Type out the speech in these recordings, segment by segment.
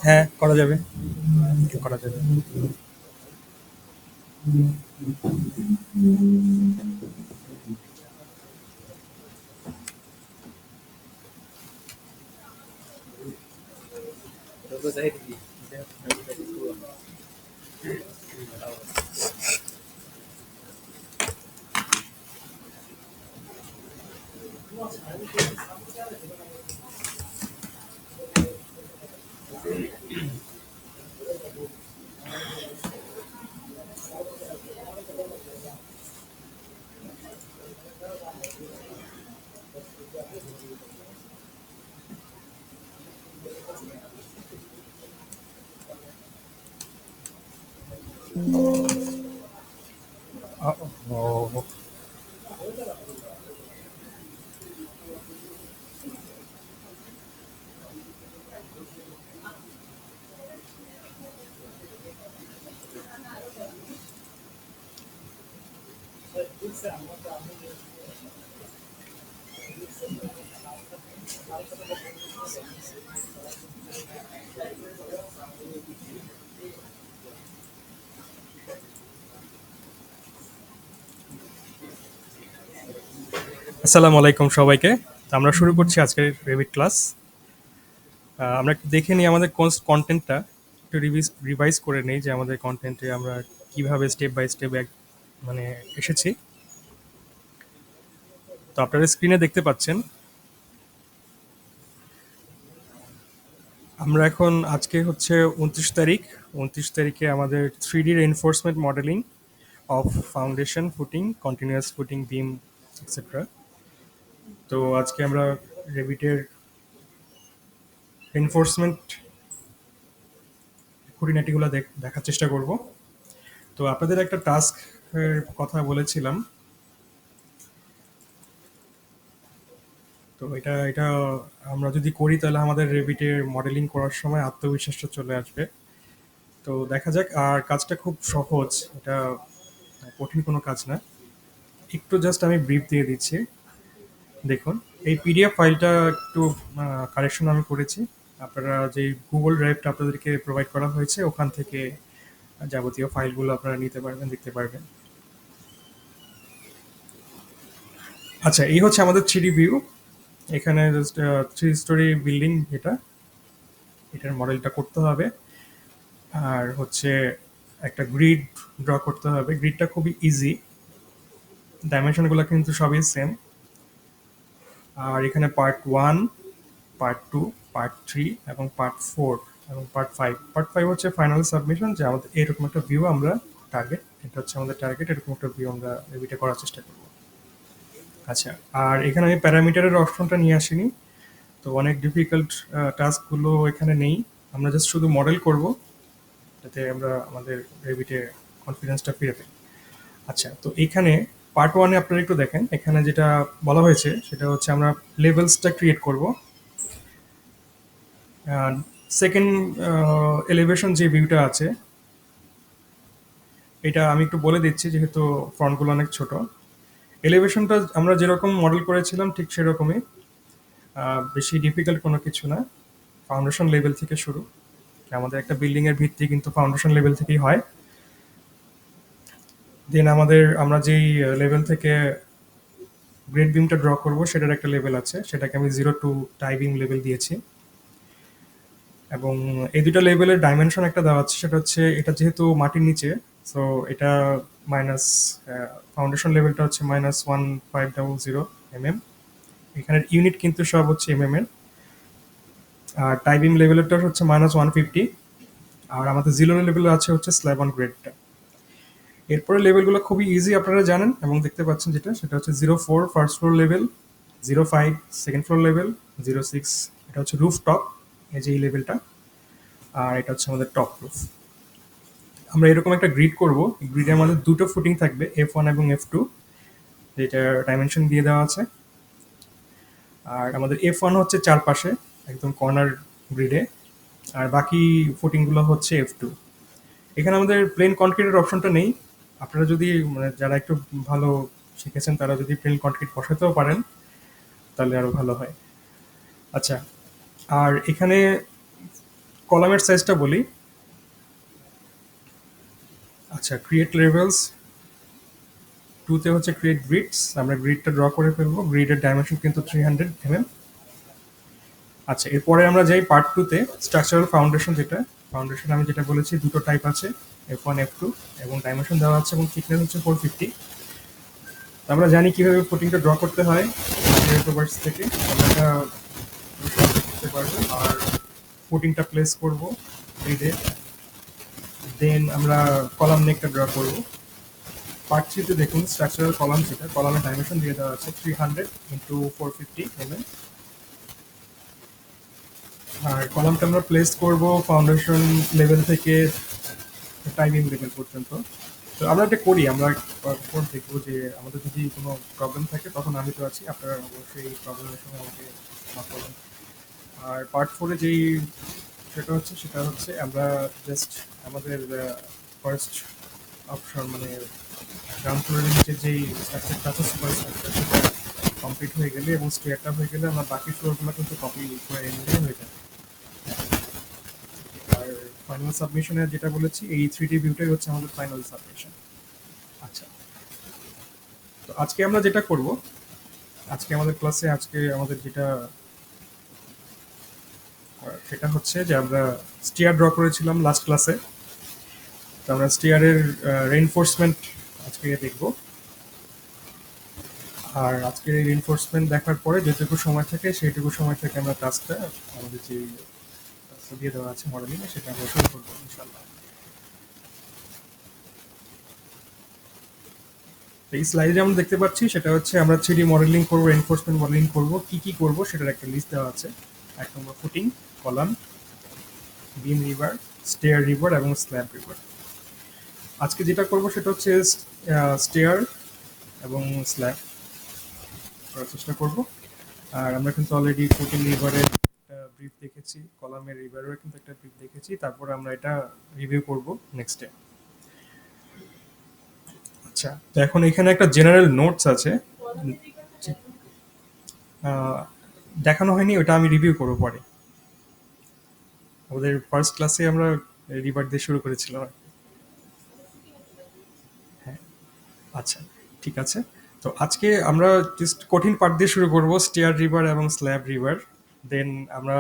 হ্যাঁ, করা যাবে। করা যাবে। ও, আসসালামু আলাইকুম সবাইকে। তো আমরা শুরু করছি আজকের রেভিট ক্লাস। আমরা একটু দেখে নিই আমাদের কন্টেন্টটা, একটু রিভাইজ করে নিই যে আমাদের কন্টেন্টে আমরা কিভাবে স্টেপ বাই স্টেপ মানে এসেছি। তো আপনারা স্ক্রিনে দেখতে পাচ্ছেন আমরা এখন আজকে হচ্ছে 29 তারিখ। 29 তারিখে আমাদের 3D reinforcement modelling of foundation footing, continuous footing, beam extra. তো আজকে আমরা রেভিটের রেইনফোর্সমেন্ট খুঁটিনাটিগুলো দেখার চেষ্টা করব। তো আপনাদের একটা টাস্ক এর কথা বলেছিলাম। তো এটা আমরা যদি করি তাহলে আমাদের রেভিটের মডেলিং করার সময় আত্মবিশ্বাসটা চলে আসবে। তো দেখা যাক। আর কাজটা খুব সহজ, এটা কঠিন কোনো কাজ না। একটু জাস্ট আমি ব্রিফ দিয়ে দিচ্ছি। দেখুন, এই পিডিএফ ফাইলটা একটু কারেকশন আমি করেছি। আপনারা যে গুগল ড্রাইভটা আপনাদেরকে প্রোভাইড করা হয়েছে ওখান থেকে যাবতীয় ফাইলগুলো আপনারা নিতে পারবেন, দেখতে পারবেন। আচ্ছা, এই হচ্ছে আমাদের 3D ভিউ। এখানে জাস্ট 3 স্টোরি বিল্ডিং, এটার মডেলটা করতে হবে। আর হচ্ছে একটা গ্রিড ড্র করতে হবে। গ্রিডটা খুবই ইজি, ডাইমেনশনগুলো কিন্তু সবই সেম। আর এখানে পার্ট 1, পার্ট 2, পার্ট 3 এবং পার্ট 4 এবং পার্ট 5 হচ্ছে ফাইনাল সাবমিশন, যে আমাদের এরকম একটা ভিউ আমরা টার্গেট, এটা হচ্ছে আমাদের টার্গেট, এরকম একটা ভিউ আমরা রেভিটে করার চেষ্টা করব। আচ্ছা, আর এখানে আমি প্যারামিটারের অপশনটা নিয়ে আসিনি। তো অনেক ডিফিকাল্ট টাস্কগুলো এখানে নেই। আমরা জাস্ট শুধু মডেল করব, যাতে আমরা আমাদের রেভিটে কনফিডেন্সটা ফিরে পাই। আচ্ছা, তো এইখানে পার্ট 1-এ আপনারা একটু দেখেন, এখানে যেটা বলা হয়েছে সেটা হচ্ছে আমরা লেভেলসটা ক্রিয়েট করব। সেকেন্ড এলিভেশন যে ভিউটা আছে, এটা আমি একটু বলে দিচ্ছি যেহেতু ফ্রন্টগুলো অনেক ছোট। এলিভেশনটা আমরা যেরকম মডেল করেছিলাম ঠিক সেরকমই, বেশি ডিফিকাল্ট কোনো কিছু না। ফাউন্ডেশন লেভেল থেকে শুরু। আমাদের একটা বিল্ডিং এর ভিত্তি কিন্তু ফাউন্ডেশন লেভেল থেকেই হয়। দেন আমরা যেই লেভেল থেকে গ্রেড বিমটা ড্র করব সেটার একটা লেভেল আছে, সেটাকে আমি 0 to টাই বিম লেভেল দিয়েছি। এবং এই দুটো লেভেলের ডাইমেনশন একটা দেওয়া আছে, সেটা হচ্ছে এটা যেহেতু মাটির নিচে, সো এটা মাইনাস, ফাউন্ডেশন লেভেলটা হচ্ছে -1500 mm। এখানের ইউনিট কিন্তু সব হচ্ছে এর। আর টাই বিম লেভেলটা হচ্ছে -150। আর আমাদের জিরো লেভেলে আছে হচ্ছে স্ল্যাব অন গ্রেডটা। এরপরে লেভেলগুলো খুবই ইজি, আপনারা জানেন এবং দেখতে পাচ্ছেন, সেটা হচ্ছে 04 first floor level, 05 second floor level, 06 এটা হচ্ছে রুফ টপ, এই যে এই লেভেলটা। আর এটা হচ্ছে আমাদের টপ রুফ। আমরা এরকম একটা গ্রিড করব। গ্রিডের মধ্যে দুটো ফুটিং থাকবে, F1 এবং F2, যেটা ডাইমেনশন দিয়ে দেওয়া আছে। আর আমাদের F1 হচ্ছে চারপাশে একদম কর্নার গ্রিডে, আর বাকি ফুটিংগুলো হচ্ছে F2। এখানে আমাদের প্লেন কনক্রিটের অপশনটা নেই। আপনারা যদি মানে যারা একটু ভালো শিখেছেন তারা যদি প্লেন কনক্রিট বসাতেও পারেন তাহলে আরো ভালো হয়। আচ্ছা, আর এখানে কলামের সাইজটা বলি। আচ্ছা, ক্রিয়েট লেভেলস 2 তে হচ্ছে ক্রিয়েট গ্রিডস, আমরা গ্রিডটা ড্র করে ফেলবো। গ্রিডের ডাইমেনশন কিন্তু 300 mm। আচ্ছা, এরপরে আমরা যাই পার্ট 2 তে, স্ট্রাকচারাল ফাউন্ডেশন যেটা। ফাউন্ডেশন আমি যেটা বলেছি দুটো টাইপ আছে, F1 F2, এবং ডাইমেনশন দেওয়া আছে এবং থিকনেস হচ্ছে 450। আমরা জানি কিভাবে ফুটিংটা ড্র করতে হয় টোভার্স থেকে, আমরা এটা করতে পারবো। আর ফুটিংটা প্লেস করব গ্রিডে, দেন আমরা কলাম নেকটা ড্র করব। পার্ট 3 তে দেখুন স্ট্রাকচারাল কলাম, যেটা কলামের ডাইমেনশন দিয়ে দেওয়া আছে 300 × 450 mm। আর কলামটা আমরা প্লেস করব ফাউন্ডেশন লেভেল থেকে টাইমিং লেভেল পর্যন্ত। তো আমরা এটা করি, আমরা পর দেখবো যে আমাদের যদি কোনো প্রবলেম থাকে তখন আমি তো আছি, আপনারা অবশ্যই এই প্রবলেমের সময় আমাকে নক করবেন। আর পার্ট 4 যেই সেটা হচ্ছে আমরা জাস্ট আমাদের ফার্স্ট অপশন মানে গ্রাউন্ড ফ্লোরের নিচে যেই স্ট্রাকচারটা আছে সুপার স্ট্রাকচার, সেটা কমপ্লিট হয়ে গেলে এবং স্টেয়ারটা হয়ে গেলে আমরা বাকি ফ্লোরগুলো কিন্তু কপি করে নিলে হয়ে যাবে। আর ফাইনাল সাবমিশনের যেটা বলেছি, এই 3D ভিউটাই হচ্ছে আমাদের ফাইনাল সাবমিশন। আচ্ছা, তো আজকে আমরা যেটা করব, আজকে আমাদের ক্লাসে আজকে আমাদের যেটা সেটা হচ্ছে যে আমরা স্টিয়ার ড্র করেছিলাম লাস্ট ক্লাসে। তো আমরা স্টিয়ারের রেইনফোর্সমেন্ট আজকে দেখব। আর আজকের এই রেইনফোর্সমেন্ট দেখার পরে যেটুকু সময় থাকে সেইটুকু সময় থেকে আমরা কাজটা আমাদের যে কাজটা দিয়ে দেওয়া আছে মডেলিং, সেটা আমরা শুরু করবো ইনশাল্লাহ। তো এই স্লাইডে আমরা দেখতে পাচ্ছি সেটা হচ্ছে আমরা 3D মডেলিং করবো, রেইনফোর্সমেন্ট মডেলিং করবো, কি কি করবো সেটার একটা লিস্ট দেওয়া আছে। 1 নম্বর ফুটিং, কলাম, বিম রিভার, স্টেয়ার রিভার এবং স্ল্যাব রিভার। আজকে যেটা করবো সেটা হচ্ছে স্টেয়ার এবং স্ল্যাব করার চেষ্টা করব। আর আমরা কিন্তু অলরেডি ফুটিং রিভারের একটা ব্রিফ দেখেছি, কলামের রিভারেরও কিন্তু একটা ব্রিফ দেখেছি, তারপর আমরা এটা রিভিউ করব নেক্সট ডে। আচ্ছা, তো এখন এখানে একটা জেনারেল নোটস আছে, আহ, দেখানো হয়নি, ওটা আমি রিভিউ করবো পরে। আমাদের ফার্স্ট ক্লাসে আমরা রিভার দিয়ে শুরু করেছিলাম। হ্যাঁ, আচ্ছা, ঠিক আছে। তো আজকে আমরা জাস্ট কঠিন পার্ট দিয়ে শুরু করব, স্টেয়ার রিভার এবং স্ল্যাব রিভার। দেন আমরা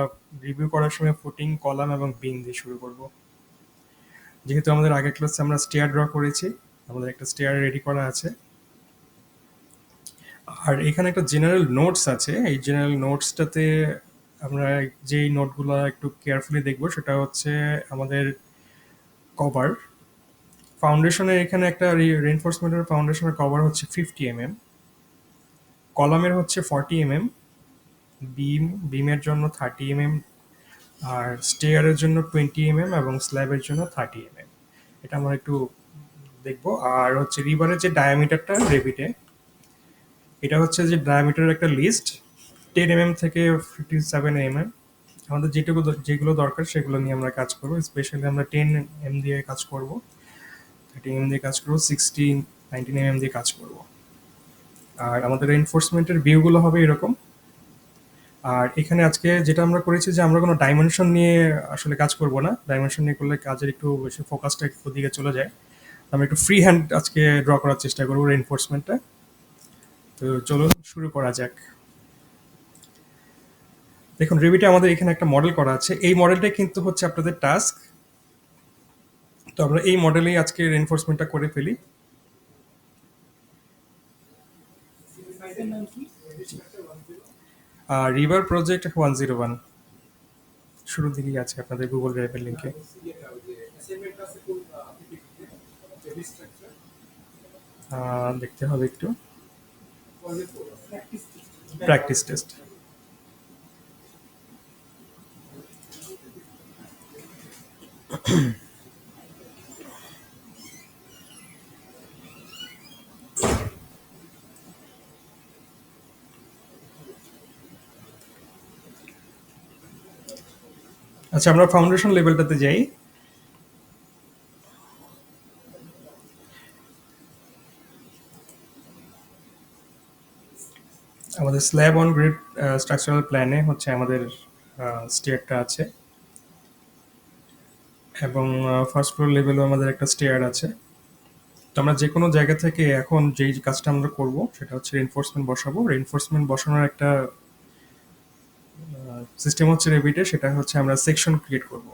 রিভিউ করার সময় ফুটিং, কলাম এবং বিম দিয়ে শুরু করব। যেহেতু আমাদের আগের ক্লাসে আমরা স্টেয়ার ড্র করেছি, আমাদের একটা স্টেয়ার রেডি করা আছে। আর এখানে একটা জেনারেল নোটস আছে, এই জেনারেল নোটসটাতে আমরা যেই নোটগুলো একটু কেয়ারফুলি দেখব সেটা হচ্ছে আমাদের কভার ফাউন্ডেশনের। এখানে একটা রেইনফোর্সমেন্টের ফাউন্ডেশনের কভার হচ্ছে 50 mm, কলামের হচ্ছে 40 mm, বিমের জন্য 30 mm, আর স্টেয়ারের জন্য 20 mm এবং স্ল্যাবের জন্য 30 mm। এটা আমরা একটু দেখবো। আর হচ্ছে রিভারের যে ডায়ামিটারটা রেভিটে, এটা হচ্ছে যে ডায়ামিটারের একটা লিস্ট 10 mm থেকে 57 mm। আমাদের যেগুলো দরকার সেগুলো নিয়ে আমরা কাজ করবো। স্পেশালি আমরা 10 mm দিয়ে কাজ করব, 30 mm দিয়ে কাজ করবো, 16, 19 mm দিয়ে কাজ করব। আর আমাদের এনফোর্সমেন্টের ভিউগুলো হবে এরকম। আর এখানে আজকে যেটা আমরা করেছি যে আমরা কোনো ডাইমেনশন নিয়ে আসলে কাজ করব না, ডাইমেনশন নিয়ে করলে কাজের একটু বেশি ফোকাসটা একটু দিকে চলে যায়। আমরা একটু ফ্রি হ্যান্ড আজকে ড্র করার চেষ্টা করবো রেইনফোর্সমেন্টটা। তো চলুন শুরু করা যাক। দেখুন রেভিটে আমাদের এখানে একটা মডেল করা আছে, এই মডেলটাই কিন্তু হচ্ছে আপনাদের টাস্ক। তো আমরা এই মডেলেই আজকে রেইনফোর্সমেন্টটা করে ফেলি। রিভার প্রজেক্ট 101 শুরুর দিকেই আছে আপনাদের গুগল ড্রাইভের লিঙ্কে। দেখতে হবে একটু, প্র্যাকটিস টেস্ট। আচ্ছা, আমরা ফাউন্ডেশন লেভেলটাতে যাই। আমাদের স্ল্যাব অন গ্রিড স্ট্রাকচারাল প্ল্যানে হচ্ছে আমাদের স্টেয়ারটা আছে, এবং ফার্স্ট ফ্লোর লেভেলও আমাদের একটা স্টেয়ার আছে। তো আমরা যে কোনো জায়গা থেকে এখন যেই কাজটা আমরা করব সেটা হচ্ছে রেনফোর্সমেন্ট বসাবো। রেনফোর্সমেন্ট বসানোর একটা সিস্টেম হচ্ছে রেভিটে, সেটা হচ্ছে আমরা সেকশন ক্রিয়েট করব।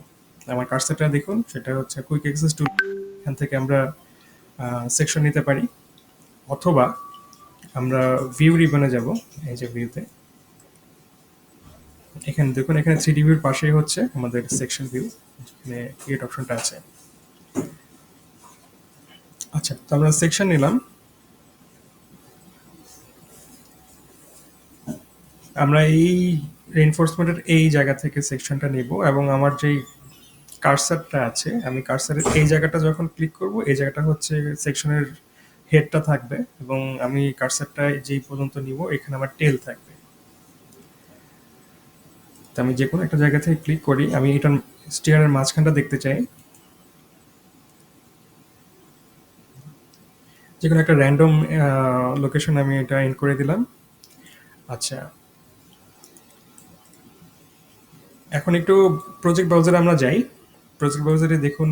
আমার কার্সারটা দেখুন, সেটা হচ্ছে কুইক অ্যাক্সেস টুল। এখান থেকে আমরা সেকশন নিতে পারি, অথবা আমরা ভিউ রিবনে যাব। এই যে ভিউতে, এখানে দেখুন, এখানে 3D ভিউর পাশেই হচ্ছে আমাদের সেকশন ভিউ, যেখানে ক্রিয়েট অপশনটা আছে। আচ্ছা, তো আমরা সেকশন নিলাম। আমরা এই রেইনফোর্সমেন্টের এই জায়গা থেকে সেকশনটা নেব, এবং আমার যেই কার্সারটা আছে, আমি কার্সারের এই জায়গাটা যখন ক্লিক করব, এই জায়গাটা হচ্ছে সেকশনের হেডটা থাকবে, এবং আমি কার্সারটা যেই পর্যন্ত নিব এখানে আমার টেল থাকবে। তো আমি যে কোনো একটা জায়গা থেকে ক্লিক করি, আমি এটার স্টিয়ারের মাঝখানটা দেখতে চাই। যে কোনো একটা র্যান্ডম লোকেশন আমি এটা ইন করে দিলাম। আচ্ছা, এখন একটু প্রজেক্ট ব্রাউজারে আমরা যাই। প্রজেক্ট ব্রাউজারে দেখুন,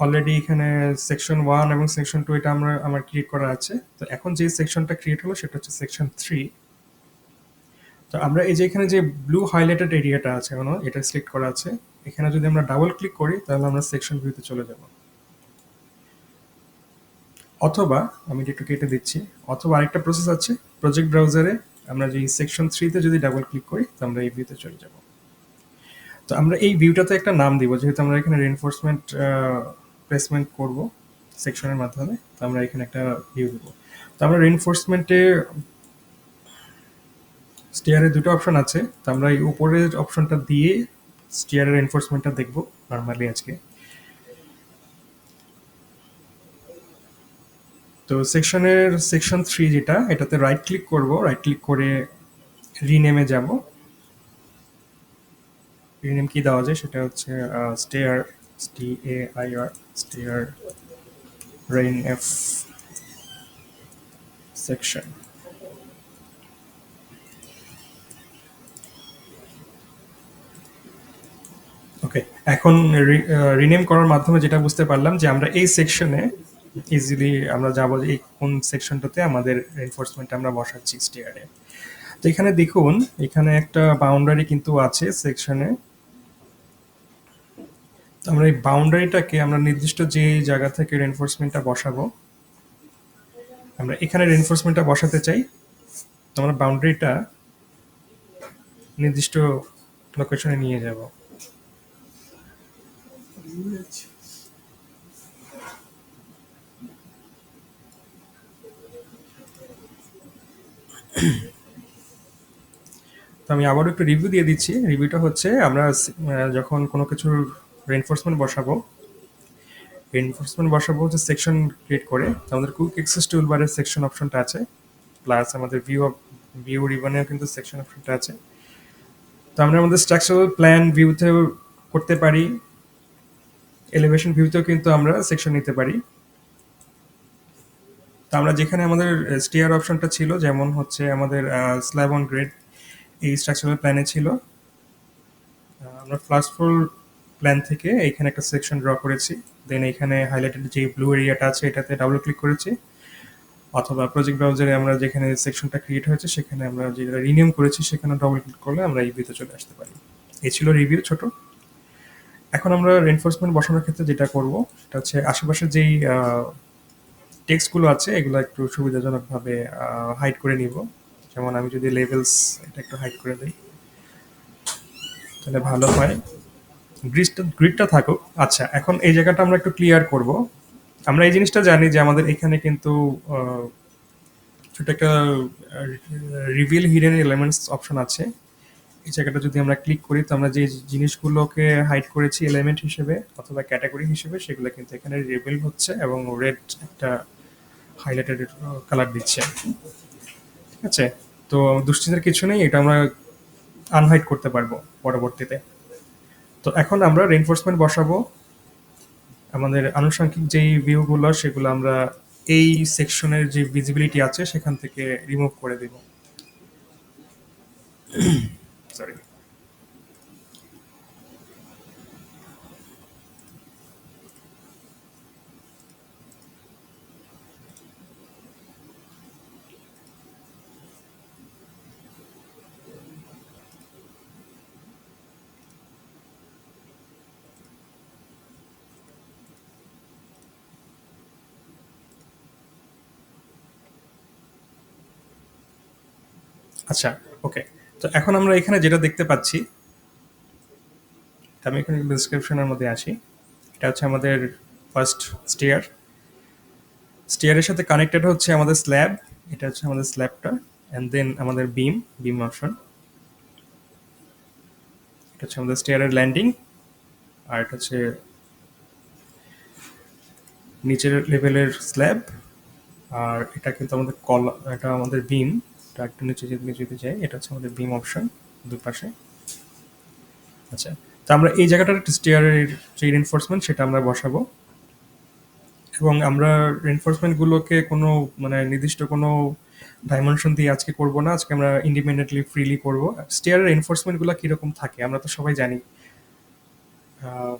অলরেডি এখানে সেকশন 1 এবং সেকশন 2 এটা আমার ক্রিয়েট করা আছে। তো এখন যে সেকশনটা ক্রিয়েট হলো সেটা হচ্ছে সেকশন 3। তো আমরা এই যে এখানে যে ব্লু হাইলাইটেড এরিয়াটা আছে, এটা সিলেক্ট করা আছে। এখানে যদি আমরা ডাবল ক্লিক করি তাহলে আমরা সেকশন ভিউতে চলে যাব। অথবা আমি এটা একটু কেটে দিচ্ছি, অথবা আরেকটা প্রসেস আছে। প্রজেক্ট ব্রাউজারে আমরা যে সেকশন 3 তে যদি ডাবল ক্লিক করি তো আমরা এই ভিউতে চলে যাব। তো আমরা এই ভিউটাতে একটা নাম দিব, যেহেতু আমরা এখানে রেইনফোর্সমেন্ট প্লেসমেন্ট করব সেকশনের মাধ্যমে। তো আমরা এখানে একটা ভিউ দিব। তো আমরা রেইনফোর্সমেন্টে স্টিয়ারে দুটো অপশন আছে। তো আমরা এই উপরের অপশনটা দিয়ে স্টিয়ারের রেইনফোর্সমেন্টটা দেখব নর্মালি আজকে। তো সেকশন 3 যেটা, এটাতে রাইট ক্লিক করব। রাইট ক্লিক করে রিনেমে যাব। রিনেম কি দেওয়া যায় সেটা হচ্ছে stair, STAIR, stair rein F section. Okay, এখন রিনেম করার মাধ্যমে যেটা বুঝতে পারলাম যে আমরা এই সেকশনে ইজিলি আমরা যাবো যে এই কোন সেকশনটাতে আমাদের এনফোর্সমেন্ট আমরা বসাচ্ছি স্টেয়ারে। তো এখানে দেখুন, এখানে একটা বাউন্ডারি কিন্তু আছে সেকশনে। তো আমরা এই বাউন্ডারিটাকে আমরা নির্দিষ্ট যে জায়গা থেকে রেনফোর্সমেন্টটা বসাবো, আমরা এখানে রেনফোর্সমেন্টটা বসাতে চাই। তো আমরা বাউন্ডারিটা নির্দিষ্ট লোকেশনে নিয়ে যাব। তো আমি আবারও একটু রিভিউ দিয়ে দিচ্ছি। রিভিউটা হচ্ছে, আমরা যখন কোনো কিছুর রেনফোর্সমেন্ট বসাবো, হচ্ছে সেকশন ক্রিয়েট করে। তো আমাদের কুইক অ্যাক্সেস টুলবারের সেকশন অপশনটা আছে, প্লাস আমাদের ভিউ রিবনেও কিন্তু সেকশন অপশনটা আছে। তো আমরা আমাদের স্ট্রাকচারাল প্ল্যান ভিউতেও করতে পারি, এলিভেশন ভিউতেও কিন্তু আমরা সেকশন নিতে পারি। তো আমরা যেখানে আমাদের স্টিয়ার অপশনটা ছিল, যেমন হচ্ছে আমাদের স্ল্যাব অন গ্রেড এই স্ট্রাকচারাল প্ল্যানে ছিল, আমরা ফার্স্ট ফ্লোর প্ল্যান থেকে এখানে একটা সেকশন ড্র করেছি। দেন এখানে হাইলাইটেড যে ব্লু এরিয়াটা আছে এটাতে ডাবল ক্লিক করেছি, অথবা প্রজেক্ট ব্রাউজারে আমরা যেখানে সেকশনটা ক্রিয়েট হয়েছে সেখানে আমরা যেটা রিনিউম করেছি সেখানে ডবল ক্লিক করলে আমরা এই ভিউতে চলে আসতে পারি। এই ছিল রিভিউ ছোট। এখন আমরা রেনফোর্সমেন্ট বসানোর ক্ষেত্রে যেটা করব সেটা হচ্ছে আশেপাশে যেই টেক্সটগুলো আছে এগুলো একটু সুবিধাজনকভাবে হাইড করে নিব। যেমন আমি যদি লেভেলস এটা একটু হাইড করে দিই তাহলে ভালো হয়। গ্রিডটা থাকুক। আচ্ছা, এখন এই জায়গাটা আমরা একটু ক্লিয়ার করব। আমরা এই জিনিসটা জানি যে আমাদের এখানে কিন্তু ছোট একটা রিভিল হিডেন এলিমেন্টস অপশন আছে। এই জায়গাটা যদি আমরা ক্লিক করি তো আমরা যে জিনিসগুলোকে হাইড করেছি এলিমেন্ট হিসেবে অথবা ক্যাটাগরি হিসেবে, সেগুলো কিন্তু এখানে রিভিল হচ্ছে এবং রেড একটা হাইলাইটেড কালার দিচ্ছে। ঠিক আছে, তো দুশ্চিন্তার কিছু নেই, এটা আমরা আনহাইড করতে পারবো পরবর্তীতে। তো এখন আমরা রেইনফোর্সমেন্ট বসাবো। আমাদের আনুষঙ্গিক যেই ভিউগুলো সেগুলো আমরা এই সেকশনের যে ভিজিবিলিটি আছে সেখান থেকে রিমুভ করে দেব। সরি। আচ্ছা, ওকে। তো এখন আমরা এখানে যেটা দেখতে পাচ্ছি, আমি এখানে ডিসক্রিপশনের মধ্যে আসি। এটা হচ্ছে আমাদের ফার্স্ট স্টেয়ার। স্টেয়ারের সাথে কানেক্টেড হচ্ছে আমাদের স্ল্যাব। এটা হচ্ছে আমাদের স্ল্যাবটা। অ্যান্ড দেন আমাদের বিম, বিম অপশন। এটা হচ্ছে আমাদের স্টেয়ারের ল্যান্ডিং। আর এটা হচ্ছে নিচের লেভেলের স্ল্যাব। আর এটা কিন্তু আমাদের এটা আমাদের বিম। এটা একটু নিচে যদি যেতে চাই, এটা হচ্ছে আমাদের বিম অপশন দুপাশে। আচ্ছা, তো আমরা এই জায়গাটার স্টেয়ারের যে রিনফোর্সমেন্ট সেটা আমরা বসাবো। এবং আমরা রিনফোর্সমেন্ট গুলোকে কোনো মানে নির্দিষ্ট কোনো ডাইমেনশন দিয়ে আজকে করব না, আজকে আমরা ইন্ডিপেন্ডেন্টলি ফ্রিলি করব। স্টেয়ারের রিনফোর্সমেন্ট গুলো কিরকম থাকে আমরা তো সবাই জানি। আহ,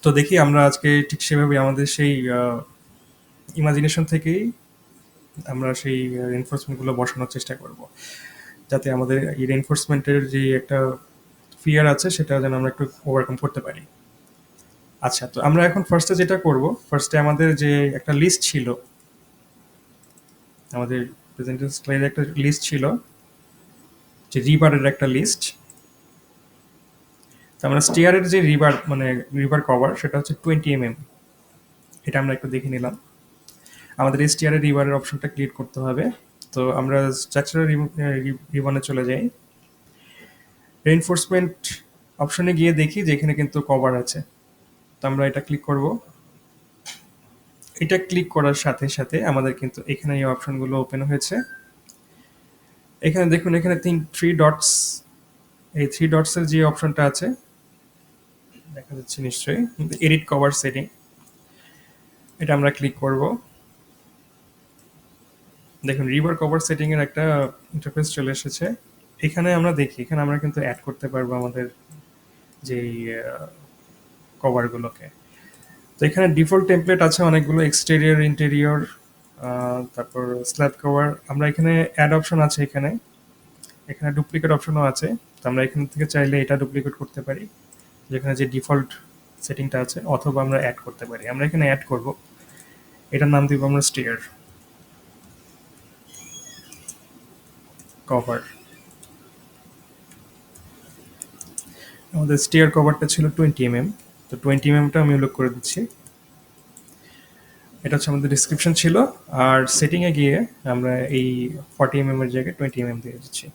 তো দেখি আমরা আজকে ঠিক সেভাবে আমাদের সেই ইমাজিনেশন থেকেই আমরা সেই রিনফোর্সমেন্ট গুলো বসানোর চেষ্টা করব, যাতে আমাদের এই রিনফোর্সমেন্টের যে একটা ফিয়ার আছে সেটা যেন আমরা একটু ওভারকাম করতে পারি। আচ্ছা, তো আমরা এখন ফার্স্টে যেটা করব, ফার্স্টে আমাদের যে একটা লিস্ট ছিল, আমাদের প্রেজেন্টেশন স্লাইডে একটা লিস্ট ছিল, যে রিবারের একটা লিস্ট। তো আমরা স্টিয়ারের যে রিবার মানে রিভার কভার সেটা হচ্ছে 20 mm। এটা আমরা একটু দেখে নিলাম। আমাদের এই স্টিয়ারের রিবারের অপশনটা ক্লিক করতে হবে। তো আমরা স্ট্রাকচারাল রিবনে চলে যাই। রেইনফোর্সমেন্ট অপশনে গিয়ে দেখি যে এখানে কিন্তু কভার আছে। তো আমরা এটা ক্লিক করব। এটা ক্লিক করার সাথে সাথে আমাদের কিন্তু এখানে এই অপশনগুলো ওপেন হয়েছে। এখানে দেখুন, এখানে থ্রি ডটস, এই থ্রি ডটসের যে অপশনটা আছে দেখা যাচ্ছে নিশ্চয়ই, এডিট কভার সেটিং, এটা আমরা ক্লিক করব। দেখুন রিভার কভার সেটিং এর একটা ইন্টারফেস চলে এসেছে। এখানে আমরা দেখি, এখানে আমরা কিন্তু অ্যাড করতে পারবো আমাদের যেই কভারগুলোকে। তো এখানে ডিফল্ট টেমপ্লেট আছে অনেকগুলো, এক্সটেরিয়র, ইন্টেরিয়র, তারপর স্ল্যাব কভার। আমরা এখানে অ্যাড অপশন আছে, এখানে এখানে ডুপ্লিকেট অপশনও আছে। তো আমরা এখান থেকে চাইলে এটা ডুপ্লিকেট করতে পারি, যেখানে যে ডিফল্ট সেটিংটা আছে, অথবা আমরা অ্যাড করতে পারি। আমরা এখানে অ্যাড করব, এটার নাম দিব আমরা স্টেয়ার কভার। আমাদের স্টেয়ার কভারটা ছিল 20 mm। তো 20 mmটা আমি উল্লেখ করে দিচ্ছি। এটা হচ্ছে আমাদের ডিসক্রিপশন ছিল। আর সেটিংয়ে গিয়ে আমরা এই 40 mm এর জায়গায় 20 mm দিয়ে দিচ্ছি।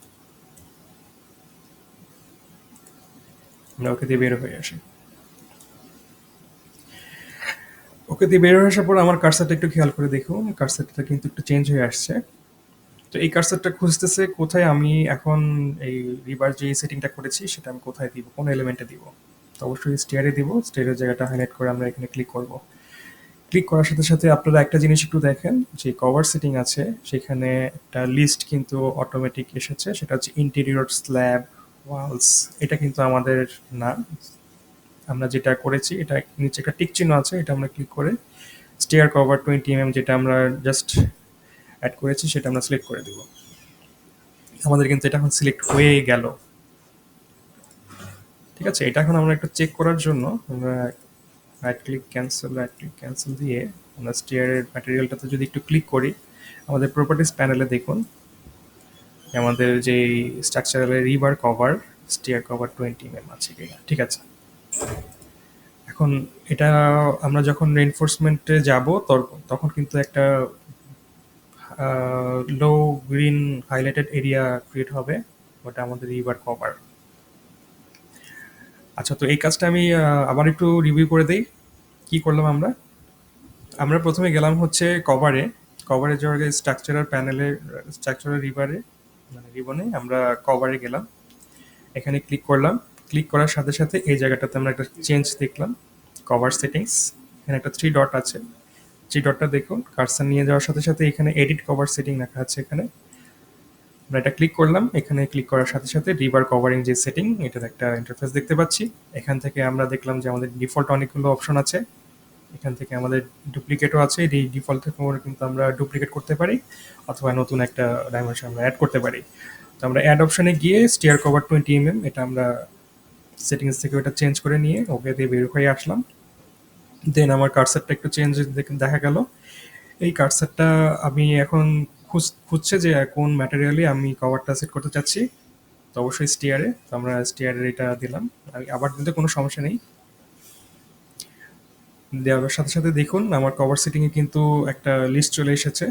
আমরা ওকে দিয়ে বের হয়ে আসি। ওকে দিয়ে বের হয়ে আসার পর আমার কার্সারটা একটু খেয়াল করে দেখুন, কার্সারটা কিন্তু একটু চেঞ্জ হয়ে আসছে। তো এই কার্সারটা খুঁজতেছে কোথায় আমি এখন এই রিভার যে সেটিংটা করেছি সেটা আমি কোথায় দিব, কোন এলিমেন্টে দিব। তো অবশ্যই স্টেয়ারে দিব। স্টেয়ারের জায়গাটা হাইলাইট করে আমরা এখানে ক্লিক করব। ক্লিক করার সাথে সাথে আপনারা একটা জিনিস একটু দেখেন, যে কভার সেটিং আছে সেখানে একটা লিস্ট কিন্তু অটোমেটিক এসেছে, সেটা হচ্ছে ইন্টেরিয়র, স্ল্যাব, ওয়ালস। এটা কিন্তু আমাদের না। আমরা যেটা করেছি এটা নিচে একটা টিক চিহ্ন আছে, এটা আমরা ক্লিক করে স্টেয়ার কভার 20 mm যেটা আমরা জাস্ট অ্যাড করেছি সেটা আমরা সিলেক্ট করে দিব। আমাদের কিন্তু এটা এখন সিলেক্ট হয়ে গেল। ঠিক আছে, এটা এখন আমরা একটু চেক করার জন্য আমরা রাইট ক্লিক ক্যান্সেল দিয়ে আমরা স্টেয়ারের ম্যাটেরিয়ালটাতে যদি একটু ক্লিক করি, আমাদের প্রপার্টিস প্যানেলে দেখুন আমাদের যে স্ট্রাকচারালের রিভার কভার স্টেয়ার কভার 20 mm আছে কিনা। ঠিক আছে, এখন এটা আমরা যখন রেইনফোর্সমেন্টে যাব তখন কিন্তু একটা লো গ্রিন হাইলাইটেড এরিয়া ক্রিয়েট হবে, ওটা আমাদের রিভার কভার। আচ্ছা, তো এই কাজটা আমি আবার একটু রিভিউ করে দেই। কি করলাম আমরা? আমরা প্রথমে গেলাম হচ্ছে কভারে। কভারে যাওয়ার আগে স্ট্রাকচারাল প্যানেলে, স্ট্রাকচারাল রিভারে মানে রিবনে আমরা কভারে গেলাম। এখানে ক্লিক করলাম। ক্লিক করার সাথে সাথে এই জায়গাটাতে আমরা একটা চেঞ্জ দেখলাম, কভার সেটিংস। এখানে একটা থ্রি ডট আছে, থ্রি ডটটা দেখুন, কার্সার নিয়ে যাওয়ার সাথে সাথে এখানে এডিট কভার সেটিং লেখা আছে। এখানে আমরা এটা ক্লিক করলাম, এখানে ক্লিক করার সাথে সাথে রিভার কভারিং যে সেটিং, এটার একটা ইন্টারফেস দেখতে পাচ্ছি। এখান থেকে আমরা দেখলাম যে আমাদের ডিফল্ট অনেকগুলো অপশন আছে। এখান থেকে আমাদের ডুপ্লিকেটও আছে, এই ডিফল্ট থেকে কিন্তু আমরা ডুপ্লিকেট করতে পারি অথবা নতুন একটা ডাইমেনশন আমরা অ্যাড করতে পারি। তো আমরা অ্যাড অপশনে গিয়ে স্টিয়ার কভার 20 mm এটা আমরা সেটিংস থেকে ওটা চেঞ্জ করে নিয়ে ওকে দিয়ে বের হয়ে আসলাম। দেন আমার কার্সারটা একটু চেঞ্জ দেখা গেল। এই কার্সারটা আমি এখন খুঁজছে যে কোন ম্যাটেরিয়ালে আমি কভারটা সেট করতে চাচ্ছি। তো অবশ্যই স্টিয়ারে, তো আমরা স্টিয়ারের এটা দিলাম। আমি আবার দিতে কোনো সমস্যা নেই। দেওয়ার সাথে সাথে দেখুন আমার কভার সেটিংয়ে কিন্তু একটা লিস্ট চলে এসেছে।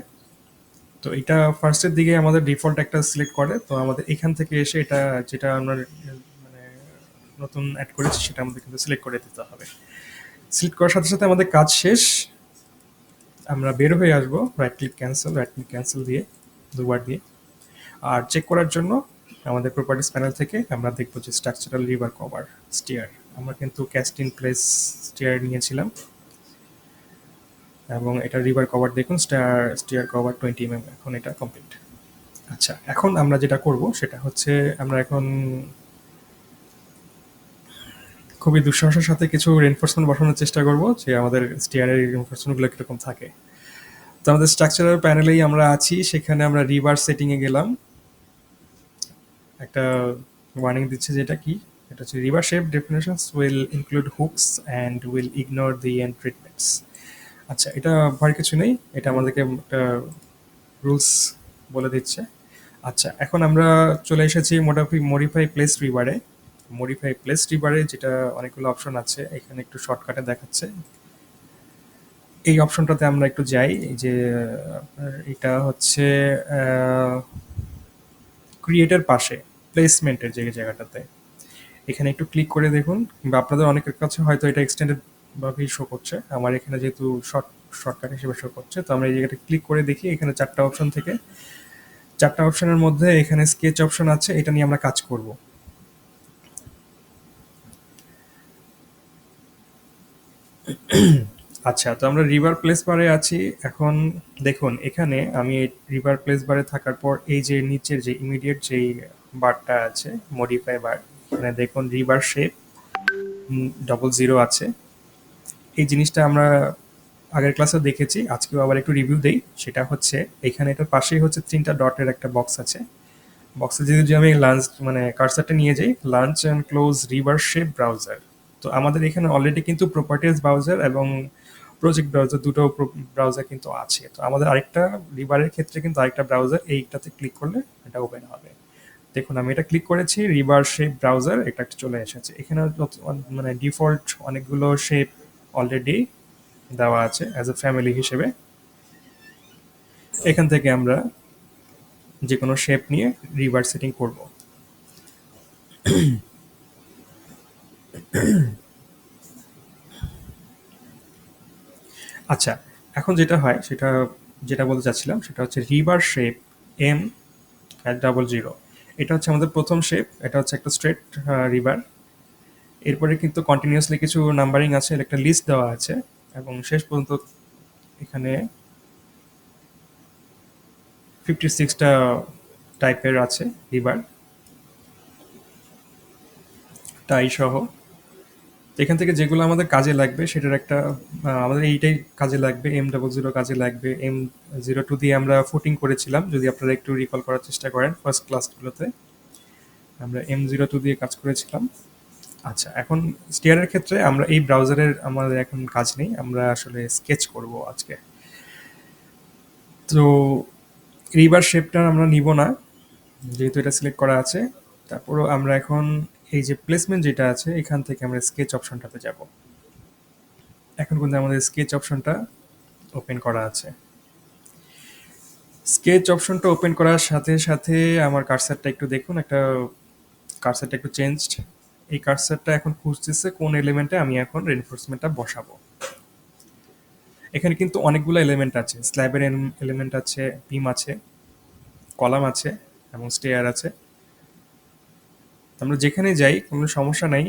তো এটা ফার্স্টের দিকে আমাদের ডিফল্ট একটা সিলেক্ট করে, তো আমাদের এখান থেকে এসে এটা যেটা আমরা মানে নতুন অ্যাড করেছি সেটা আমাদের কিন্তু সিলেক্ট করে দিতে হবে। সিলেক্ট করার সাথে সাথে আমাদের কাজ শেষ। আমরা বের হয়ে আসবো, রাইট ক্লিক ক্যান্সেল দিয়ে দুবার দিয়ে। আর চেক করার জন্য আমাদের প্রপার্টিস প্যানেল থেকে আমরা দেখবো যে স্ট্রাকচারাল রিভার কভার স্টিয়ার, আমরা কিন্তু ক্যাস্ট ইন প্লেস স্টিয়ার নিয়েছিলাম এবং এটা রিভার কভার দেখুন স্টিয়ার কভার 20 mm, এখন এটা কমপ্লিট। আচ্ছা, এখন আমরা যেটা করব সেটা হচ্ছে আমরা এখন খুবই দুঃসাহসের সাথে কিছু রেনফোর্সমেন্ট বসানোর চেষ্টা করব যে আমাদের স্টিয়ারের রেনফোর্সমেন্টগুলো কীরকম থাকে। তো আমাদের স্ট্রাকচারাল প্যানেলেই আমরা আছি, সেখানে আমরা রিভার সেটিংয়ে গেলাম। একটা ওয়ার্নিং দিচ্ছে যেটা কি, এটা হচ্ছে river shape definitions will include hooks and will ignore the end treatments. আচ্ছা, এটা ভয়ের কিছু নেই, এটা আমাদেরকে একটা রুলস বলে দিচ্ছে। আচ্ছা, এখন আমরা চলে এসেছি মডিফাই প্লেস রিভারে। মডিফাই প্লেস রিভারে যেটা অনেকগুলো অপশন আছে, এখানে একটু শর্টকাটে দেখাচ্ছে। এই অপশনটাতে আমরা একটু যাই, এই যে এটা হচ্ছে ক্রিয়েটের পাশে প্লেসমেন্টের যে জায়গাটাতে, এখানে একটু ক্লিক করে দেখুন, বা আপনাদের অনেকের কাছে হয়তো এটা এক্সটেন্ডেড ভাবেই শো করছে, আমার এখানে যেহেতু শর্টকাট হিসেবে শো করছে। তো আমরা এই জায়গাটা ক্লিক করে দেখি, এখানে চারটা অপশন থেকে চারটা অপশনের মধ্যে এখানে স্কেচ অপশন আছে, এটা নিয়ে আমরা কাজ করব। আচ্ছা, তো আমরা রিভার প্লেস বারে আছি এখন। দেখুন এখানে আমি রিভার প্লেস বারে থাকার পর এই যে নিচের যে ইমিডিয়েট যেই বারটা আছে মডিফাই বার, এখানে দেখুন রিভার শেপ 00 আছে। এই জিনিসটা আমরা আগের ক্লাসে দেখেছি, আজকেও আবার একটু রিভিউ দেই। সেটা হচ্ছে এখানে এটার পাশেই হচ্ছে 3টা ডটের একটা বক্স আছে। বক্সে যদি আমি লাঞ্চ মানে কার্সারটা নিয়ে যাই, lunch and close river shape browser. তো আমাদের এখানে অলরেডি কিন্তু প্রপার্টিজ ব্রাউজার এবং প্রজেক্ট ব্রাউজার দুটো ব্রাউজার কিন্তু আছে। তো আমাদের আরেকটা রিভারের ক্ষেত্রে কিন্তু আরেকটা ব্রাউজার, এইটাতে ক্লিক করলে এটা ওপেন হবে। দেখুন আমি এটা ক্লিক করেছি, রিভার শেপ ব্রাউজার এটা একটা চলে এসেছে। এখানে মানে ডিফল্ট অনেকগুলো শেপ অলরেডি দেওয়া আছে অ্যাজ এ ফ্যামিলি হিসেবে। এখান থেকে আমরা যে কোনো শেপ নিয়ে রিভার সেটিং করব। আচ্ছা, এখন যেটা হয় সেটা যেটা বলতে চাচ্ছিলাম সেটা হচ্ছে রিভার শেপ M00। এটা হচ্ছে আমাদের প্রথম শেপ, এটা হচ্ছে একটা স্ট্রেট রিভার। এরপরে কিন্তু কন্টিনিউয়াসলি কিছু নাম্বারিং আছে, একটা লিস্ট দেওয়া আছে এবং শেষ পর্যন্ত এখানে 56টা টাইপের আছে রিভার টাই সহ। তো এখান থেকে যেগুলো আমাদের কাজে লাগবে সেটার একটা আমাদের এইটাই কাজে লাগবে, M00 কাজে লাগবে। M02 দিয়ে আমরা ফুটিং করেছিলাম, যদি আপনারা একটু রিকল করার চেষ্টা করেন ফার্স্ট ক্লাসগুলোতে আমরা M02 দিয়ে কাজ করেছিলাম। আচ্ছা, এখন স্টিয়ারের ক্ষেত্রে আমরা এই ব্রাউজারের আমাদের এখন কাজ নেই, আমরা আসলে স্কেচ করব আজকে। তো রিভার শেপটা আমরা নিব না যেহেতু এটা সিলেক্ট করা আছে। তারপরও আমরা এখন এই যে প্লেসমেন্ট যেটা আছে এখান থেকে আমরা স্কেচ অপশনটাতে যাব। এখন কিন্তু আমাদের স্কেচ অপশনটা ওপেন করা আছে। স্কেচ অপশনটা ওপেন করার সাথে সাথে আমার কার্সারটা একটু দেখুন, একটা কার্সারটা একটু চেঞ্জড। এই কার্সারটা এখন খুঁজতেছে কোন এলিমেন্টে আমি এখন রেনফোর্সমেন্টটা বসাবো। এখানে কিন্তু অনেকগুলো এলিমেন্ট আছে, স্ল্যাবের এলিমেন্ট আছে, বিম আছে, কলাম আছে এবং স্টেয়ার আছে। আমরা যেখানে যাই কোনো সমস্যা নাই।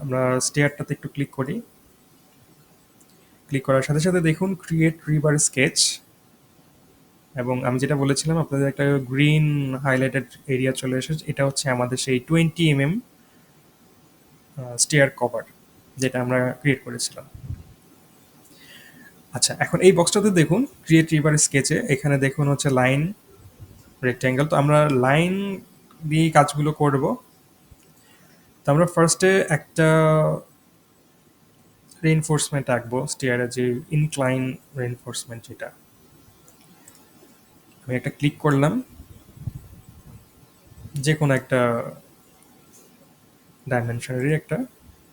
আমরা স্টেয়ারটাতে একটু ক্লিক করি, ক্লিক করার সাথে সাথে দেখুন ক্রিয়েট রিভার স্কেচ। এবং আমি যেটা বলেছিলাম আপনাদের একটা গ্রিন হাইলাইটেড এরিয়া চলে এসেছে, এটা হচ্ছে আমাদের সেই 20 mm স্টেয়ার কভার যেটা আমরা ক্রিয়েট করেছিলাম। আচ্ছা, এখন এই বক্সটাতে দেখুন ক্রিয়েট রিভার স্কেচে এখানে দেখুন হচ্ছে লাইন, রেক্ট্যাঙ্গেল। তো আমরা লাইন দিয়ে কাজগুলো করব। তো আমরা ফার্স্টে একটা রেইনফোর্সমেন্ট আঁকবো স্টিয়ারের, যে ইনক্লাইন রেইনফোর্সমেন্ট, যেটা আমি একটা ক্লিক করলাম, যে কোনো একটা ডাইমেনশনেরই একটা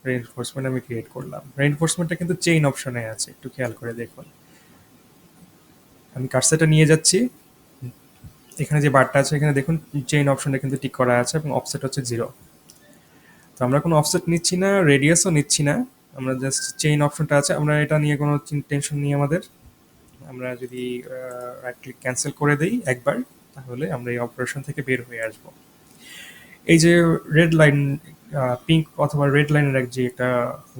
রেইনফোর্সমেন্ট আমি ক্রিয়েট করলাম। রেইনফোর্সমেন্টটা কিন্তু চেইন অপশনে আছে, একটু খেয়াল করে দেখুন। আমি কার্সারটা নিয়ে যাচ্ছি, এখানে যে বারটা আছে এখানে দেখুন চেইন অপশনটা কিন্তু টিক করা আছে এবং অফসেট হচ্ছে 0। তো আমরা কোনো অফসেট নিচ্ছি না, রেডিয়াসও নিচ্ছি না, আমরা জাস্ট চেইন অপশনটা আছে, আমরা এটা নিয়ে কোনো টেনশন নেই আমাদের। আমরা যদি রাইট ক্লিক ক্যান্সেল করে দেই একবার, তাহলে আমরা এই অপারেশন থেকে বের হয়ে আসব। এই যে রেড লাইন, পিঙ্ক অথবা রেড লাইনের যে একটা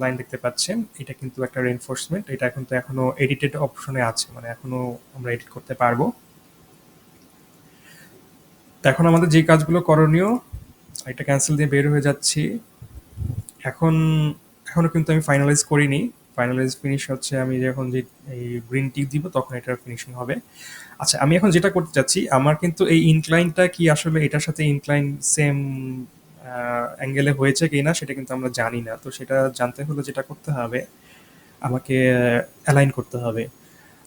লাইন দেখতে পাচ্ছেন, এটা কিন্তু একটা রেইনফোর্সমেন্ট। এটা কিন্তু এখনো এডিটেড অপশনে আছে, মানে এখনো আমরা এডিট করতে পারবো। তো এখন আমাদের যে কাজগুলো করণীয়, এটা ক্যান্সেল দিয়ে বের হয়ে যাচ্ছি। এখন এখনো কিন্তু আমি ফাইনালাইজ করিনি। ফাইনালাইজ ফিনিশ হচ্ছে আমি যখন যে এই গ্রিন টিক দিব তখন এটার ফিনিশিং হবে। আচ্ছা, আমি এখন যেটা করতে চাচ্ছি, আমার কিন্তু এই ইনক্লাইনটা কি আসলে এটার সাথে ইনক্লাইন সেম অ্যাঙ্গেলে হয়েছে কি না সেটা কিন্তু আমরা জানি না। তো সেটা জানতে হলে যেটা করতে হবে, আমাকে অ্যালাইন করতে হবে।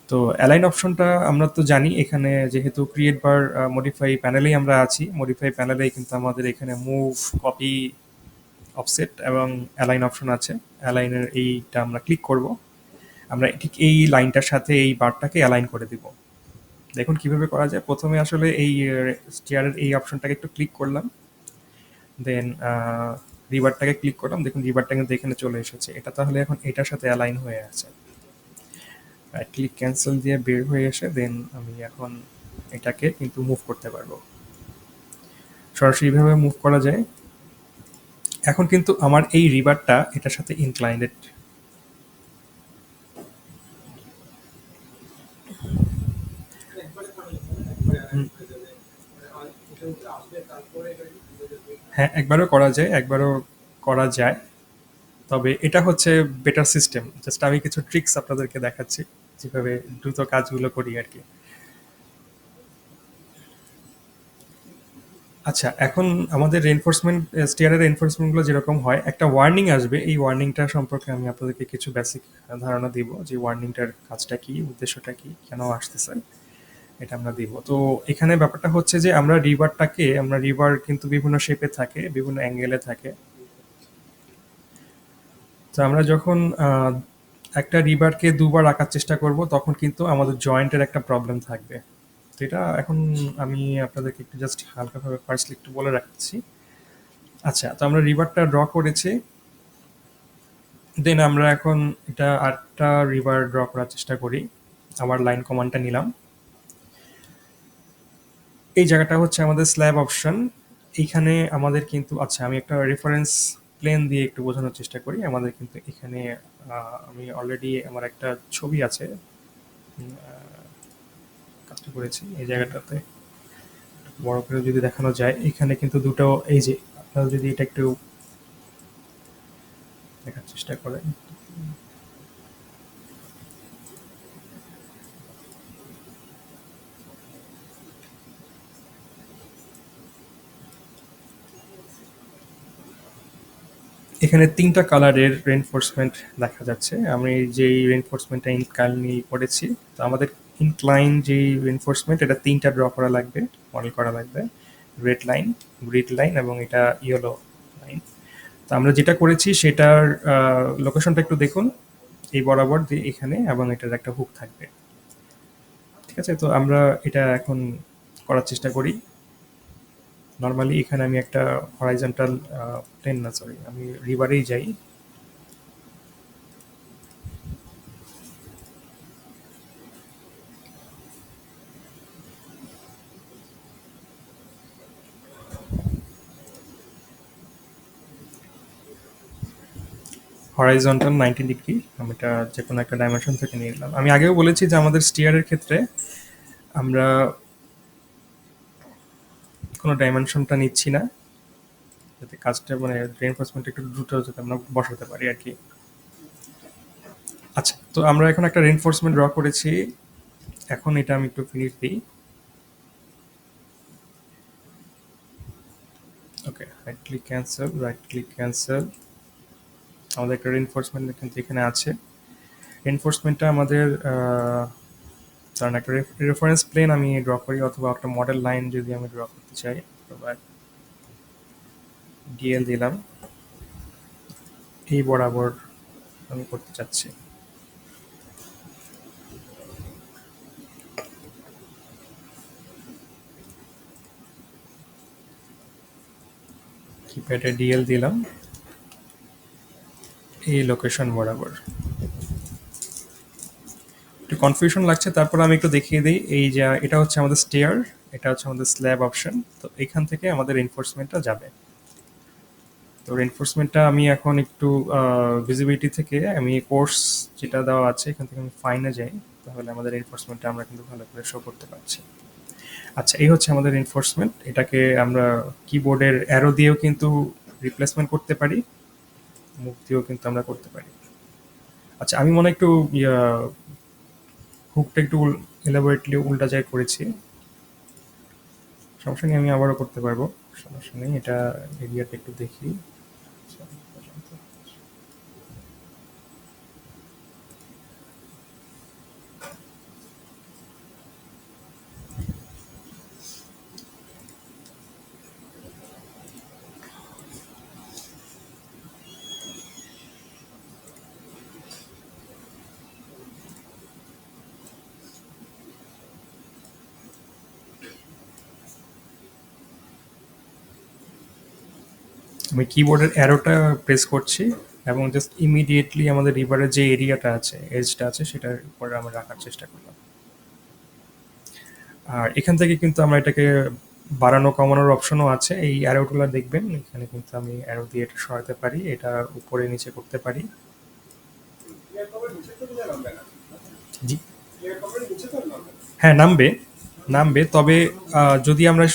তো অ্যালাইন অপশনটা আমরা তো জানি, এখানে যেহেতু ক্রিয়েট বার মডিফাই প্যানেলেই আমরা আছি, মডিফাই প্যানেলেই কিন্তু আমাদের এখানে মুভ, কপি, অফসেট এবং অ্যালাইন অপশন আছে। অ্যালাইনের এইটা আমরা ক্লিক করব, আমরা ঠিক এই লাইনটার সাথে এই বারটাকে অ্যালাইন করে দিব। দেখুন কিভাবে করা যায়। প্রথমে আসলে এই স্টিয়ারের এই অপশনটাকে একটু ক্লিক করলাম, দেন রিবারটাকে ক্লিক করলাম, দেখুন রিবারটা কিন্তু এখানে চলে এসেছে। এটা তাহলে এখন এটার সাথে অ্যালাইন হয়ে আছে। রাইট ক্লিক ক্যান্সেল দিয়ে বের হয়ে এসে দেন আমি এখন এটাকে কিন্তু মুভ করতে পারবো। সরাসরি এইভাবে মুভ করা যায়। এখন কিন্তু আমার এই রিবারটা এটার সাথে ইনক্লাইন্ডেড। হ্যাঁ, একবারও করা যায়, একবারও করা যায়। তবে এটা হচ্ছে বেটার সিস্টেম। জাস্ট আমি কিছু ট্রিক্স আপনাদেরকে দেখাচ্ছি, যেভাবে দ্রুত কাজগুলো করি আর কি। আচ্ছা, এখন আমাদের রেইনফোর্সমেন্ট, স্টিয়ারের রেইনফোর্সমেন্টগুলো যেরকম হয়, একটা ওয়ার্নিং আসবে। এই ওয়ার্নিংটা সম্পর্কে আমি আপনাদেরকে কিছু বেসিক ধারণা দিব, যে ওয়ার্নিংটার কাজটা কি, উদ্দেশ্যটা কি, কেন আসতেছে, এটা আমরা দিব। তো এখানে ব্যাপারটা হচ্ছে যে আমরা রিভার কিন্তু বিভিন্ন শেপে থাকে, বিভিন্ন অ্যাঙ্গেলে থাকে। তো আমরা যখন একটা রিভারকে দুবার আঁকার চেষ্টা করব, তখন কিন্তু আমাদের জয়েন্টের একটা প্রবলেম থাকবে। তো এটা এখন আমি আপনাদেরকে একটু জাস্ট হালকাভাবে ফার্স্টলি একটু বলে রাখছি। আচ্ছা, তো আমরা রিভারটা ড্র করেছি, দেন আমরা এখন এটা আরেকটা রিভার ড্র করার চেষ্টা করি। আবার লাইন কমান্ডটা নিলাম, এই জায়গাটা হচ্ছে আমাদের স্ল্যাব অপশন। এইখানে আমাদের কিন্তু, আচ্ছা আমি একটা রেফারেন্স প্লেন দিয়ে একটু বোঝানোর চেষ্টা করি। আমাদের কিন্তু এখানে আমি অলরেডি আমার একটা ছবি আছে, কাজটা করেছি এই জায়গাটাতে। বড় করে যদি দেখানো যায়, এখানে কিন্তু দুটো, এই যে আপনারা যদি এটা একটু দেখার চেষ্টা করেন, এখানে ৩টা কালারের রেইনফোর্সমেন্ট দেখা যাচ্ছে। আমি যেই রেইনফোর্সমেন্টটা ইনক্লাইন করেছি, তো আমাদের ইনক্লাইন যেই রেইনফোর্সমেন্ট, এটা ৩টা ড্র করা লাগবে, মডেল করা লাগবে। রেড লাইন, গ্রিড লাইন এবং এটা ইয়েলো লাইন। তো আমরা যেটা করেছি সেটার লোকেশনটা একটু দেখুন, এই বরাবর দিয়ে এখানে, এবং এটার একটা হুক থাকবে। ঠিক আছে, তো আমরা এটা এখন করার চেষ্টা করি। নর্মালি এখানে আমি একটা হরাইজন্টাল প্লেন, না সরি, আমি রিভারেই যাই। হরাইজন্টাল 90 ডিগ্রি, আমি এটা যে কোনো একটা ডাইমেনশন থেকে নিয়ে নিলাম। আমি আগেও বলেছি যে আমাদের স্টিয়ারের ক্ষেত্রে আমরা কোনো ডাইমেনশনটা নিচ্ছি না, যাতে কাজটা মানে রিইনফোর্সমেন্ট একটু দ্রুত যাতে আমরা বসাতে পারি আর কি। আচ্ছা, তো আমরা এখন একটা রিইনফোর্সমেন্ট ড্র করেছি। এখন এটা আমি একটু ফিনিশ দিই। Okay, right click cancel, right click cancel. আমাদের একটা রিইনফোর্সমেন্ট কিন্তু এখানে আছে। রিইনফোর্সমেন্টটা আমাদের ধরেন একটা রেফারেন্স প্লেন আমি ড্র করি, অথবা একটা মডেল লাইন যদি আমি ড্র করতে চাই, ডিএল দিলাম, এই বরাবর আমি করতে চাচ্ছি। কিপ্যাডে ডিএল দিলাম, এই লোকেশন বরাবর। একটু কনফিউশন লাগছে, তারপর আমি একটু দেখিয়ে দিই। এই যে এটা হচ্ছে আমাদের স্টেয়ার, এটা হচ্ছে আমাদের স্ল্যাব অপশন। তো এখান থেকে আমাদের এনফোর্সমেন্টটা যাবে। তো এনফোর্সমেন্টটা আমি এখন একটু ভিজিবিলিটি থেকে আমি কোর্স যেটা দেওয়া আছে এখান থেকে আমি ফাইনে যাই, তাহলে আমাদের এনফোর্সমেন্টটা আমরা কিন্তু ভালো করে শো করতে পারছি। আচ্ছা, এই হচ্ছে আমাদের এনফোর্সমেন্ট। এটাকে আমরা কিবোর্ডের অ্যারো দিয়েও কিন্তু রিপ্লেসমেন্ট করতে পারি, মুভ দিয়েও কিন্তু আমরা করতে পারি। আচ্ছা, আমি মনে হয় একটু হুকটা একটু এলাবোরেটলি উল্টা যায় করেছি। সমস্যা নেই, আমি আবারও করতে পারবো, সমস্যা নেই। এটা এরিয়াটা একটু দেখি। আমি কিবোর্ডের অ্যারোটা প্রেস করছি এবং জাস্ট ইমিডিয়েটলি আমাদের রিভারের যে এরিয়াটা আছে, এজটা আছে, সেটার উপরে আমরা রাখার চেষ্টা করলাম। আর এখান থেকে কিন্তু আমরা এটাকে বাড়ানো কমানোর অপশনও আছে। এই অ্যারোগুলো দেখবেন, এখানে কিন্তু আমি অ্যারো দিয়ে এটা সরাতে পারি, এটা উপরে নিচে করতে পারি। জি, হ্যাঁ, নামবে, নামবে। তবে যদি আমরা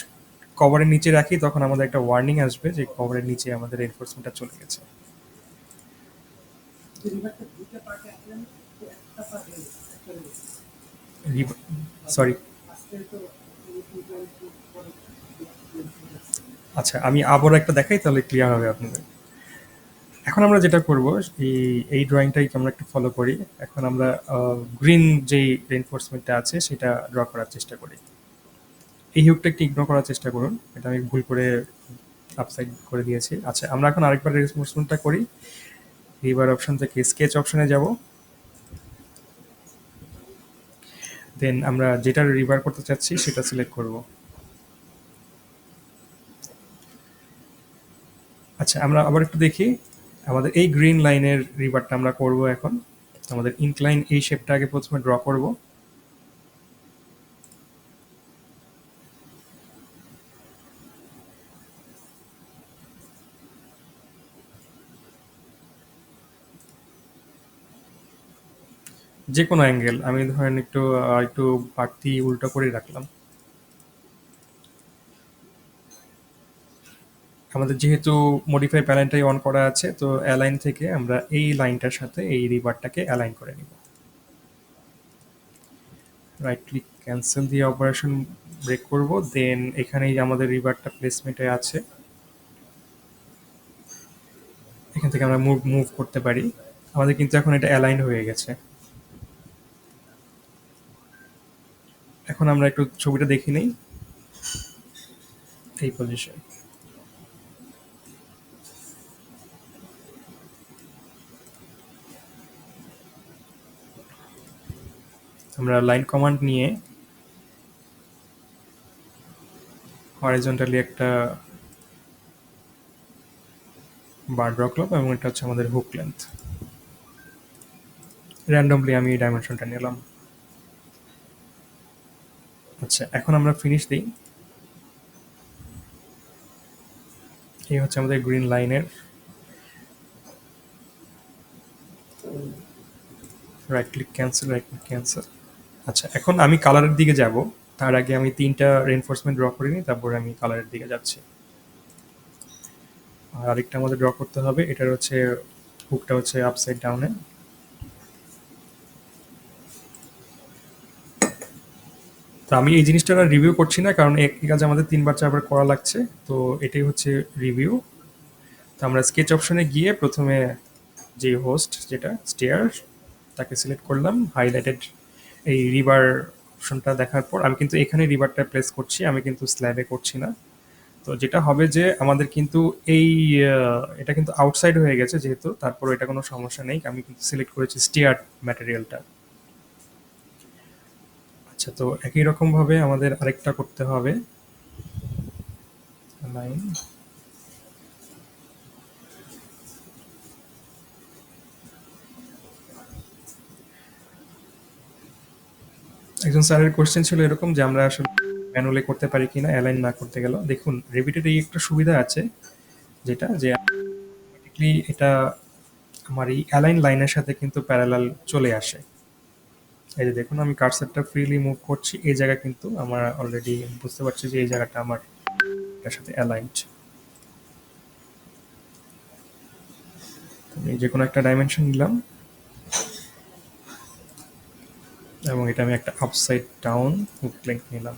কভারের নিচে রাখি তখন আমাদের একটা ওয়ার্নিং আসবে যে কভারের নিচে আমাদের এনফোর্সমেন্টটা চলে গেছে। সরি, আচ্ছা, আমি আবার একটা দেখাই, তাহলে ক্লিয়ার হবে আপনাদের। এখন আমরা যেটা করব, এই এই ড্রয়িংটাই আমরা একটু ফলো করি। এখন আমরা গ্রিন যেই রেনফোর্সমেন্টটা আছে সেটা ড্র করার চেষ্টা করি। এই হুকটা একটু ইগনোর করার চেষ্টা করুন, এটা আমি ভুল করে আপসাইড করে দিয়েছি। আচ্ছা, আমরা এখন আরেকবার রেনফোর্সমেন্টটা করি। রিভার অপশন থেকে স্কেচ অপশনে যাব, দেন আমরা যেটা রিভার করতে চাচ্ছি সেটা সিলেক্ট করব। আচ্ছা, আমরা আবার একটু দেখি। আমাদের এই গ্রিন লাইনের রিভারটা আমরা করব এখন। আমাদের ইনক্লাইন এই শেপটা আগে প্রথমে ড্র করব। যে কোনো অ্যাঙ্গেল, আমি ধরেন একটু একটু বাড়তি উল্টো করে রাখলাম। আমাদের যেহেতু মডিফাই প্যানেলটাই অন করা আছে, তো অ্যালাইন থেকে আমরা এই লাইনটার সাথে এই রিভারটাকে অ্যালাইন করে নিব। রাইট ক্লিক ক্যান্সেল দিয়ে অপারেশন ব্রেক করব, দেন এখানেই আমাদের রিভারটা প্লেসমেন্টে আছে, এখান থেকে আমরা মুভ মুভ করতে পারি। আমাদের কিন্তু এখন এটা অ্যালাইন হয়ে গেছে। এখন আমরা একটু ছবিটা দেখে নেই, এই পজিশন। আমরা লাইন কমান্ড নিয়ে হরিজন্টালি একটা বার ড্র করলাম এবং এটা হচ্ছে আমাদের হুক লেন্থ। র্যান্ডমলি আমি এই ডাইমেনশনটা নিলাম। আচ্ছা, এখন আমরা ফিনিশ দিই। এই হচ্ছে আমাদের গ্রিন লাইনের। Right click cancel, right click cancel. আচ্ছা, এখন আমি কালারের দিকে যাব। তার আগে আমি 3টা রেইনফোর্সমেন্ট ড্র করে নিই, তারপরে আমি কালারের দিকে যাচ্ছি। আর আরেকটা আমাদের ড্র করতে হবে, এটার হচ্ছে হুকটা হচ্ছে আপসাইড ডাউনে। তো আমি এই জিনিসটা রিভিউ করছি না, কারণ এই কাজ আমাদের 3 বার 4 বার করা লাগছে। তো এটাই হচ্ছে রিভিউ। তো আমরা স্কেচ অপশনে গিয়ে প্রথমে যে হোস্ট যেটা স্টেয়ার, তাকে সিলেক্ট করলাম। হাইলাইটেড এই রিভার অপশনটা দেখার পর আমি কিন্তু এখানে রিভারটা প্লেস করছি, আমি কিন্তু স্ল্যাবে করছি না। তো যেটা হবে যে আমাদের কিন্তু এই এটা কিন্তু আউটসাইড হয়ে গেছে যেহেতু, তারপর এটা কোনো সমস্যা নেই, আমি কিন্তু সিলেক্ট করেছি স্টিয়ার ম্যাটেরিয়ালটা। আচ্ছা, তো একই রকম ভাবে আমাদের আরেকটা করতে হবে লাইন। একজন স্যারের কোশ্চেন ছিল এরকম যে আমরা আসলে ম্যানুয়ালি করতে পারি কিনা অ্যালাইন না করতে গেল। দেখুন রেভিটের এই একটা সুবিধা আছে, যেটা যে অটোমেটিকলি এটা আমার এই অ্যালাইন লাইনের সাথে কিন্তু প্যারালাল চলে আসে। এই যে দেখুন আমি কার্সারটা ফ্রিলি মুভ করছি, এই জায়গা কিন্তু আমার অলরেডি বুঝতে পারছি যে এই জায়গাটা আমার এটার সাথে অ্যালাইনড। আমি যে কোনো একটা ডাইমেনশন নিলাম এবং এটা আমি একটা আপসাইড ডাউন হুক লিঙ্ক নিলাম।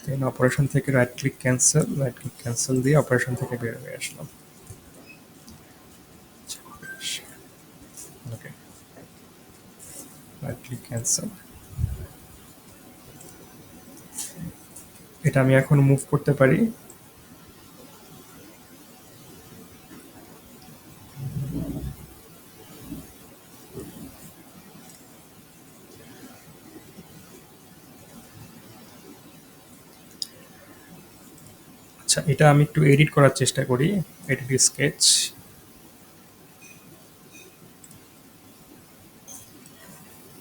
দেন অপারেশন থেকে রাইট ক্লিক ক্যান্সেল দিয়ে অপারেশন থেকে বের হয়ে আসলাম। ওকে, রাইট ক্লিক ক্যান্সেল। এটা আমি এখন মুভ করতে পারি। আচ্ছা, এটা আমি একটু এডিট করার চেষ্টা করি। এডিট স্কেচ,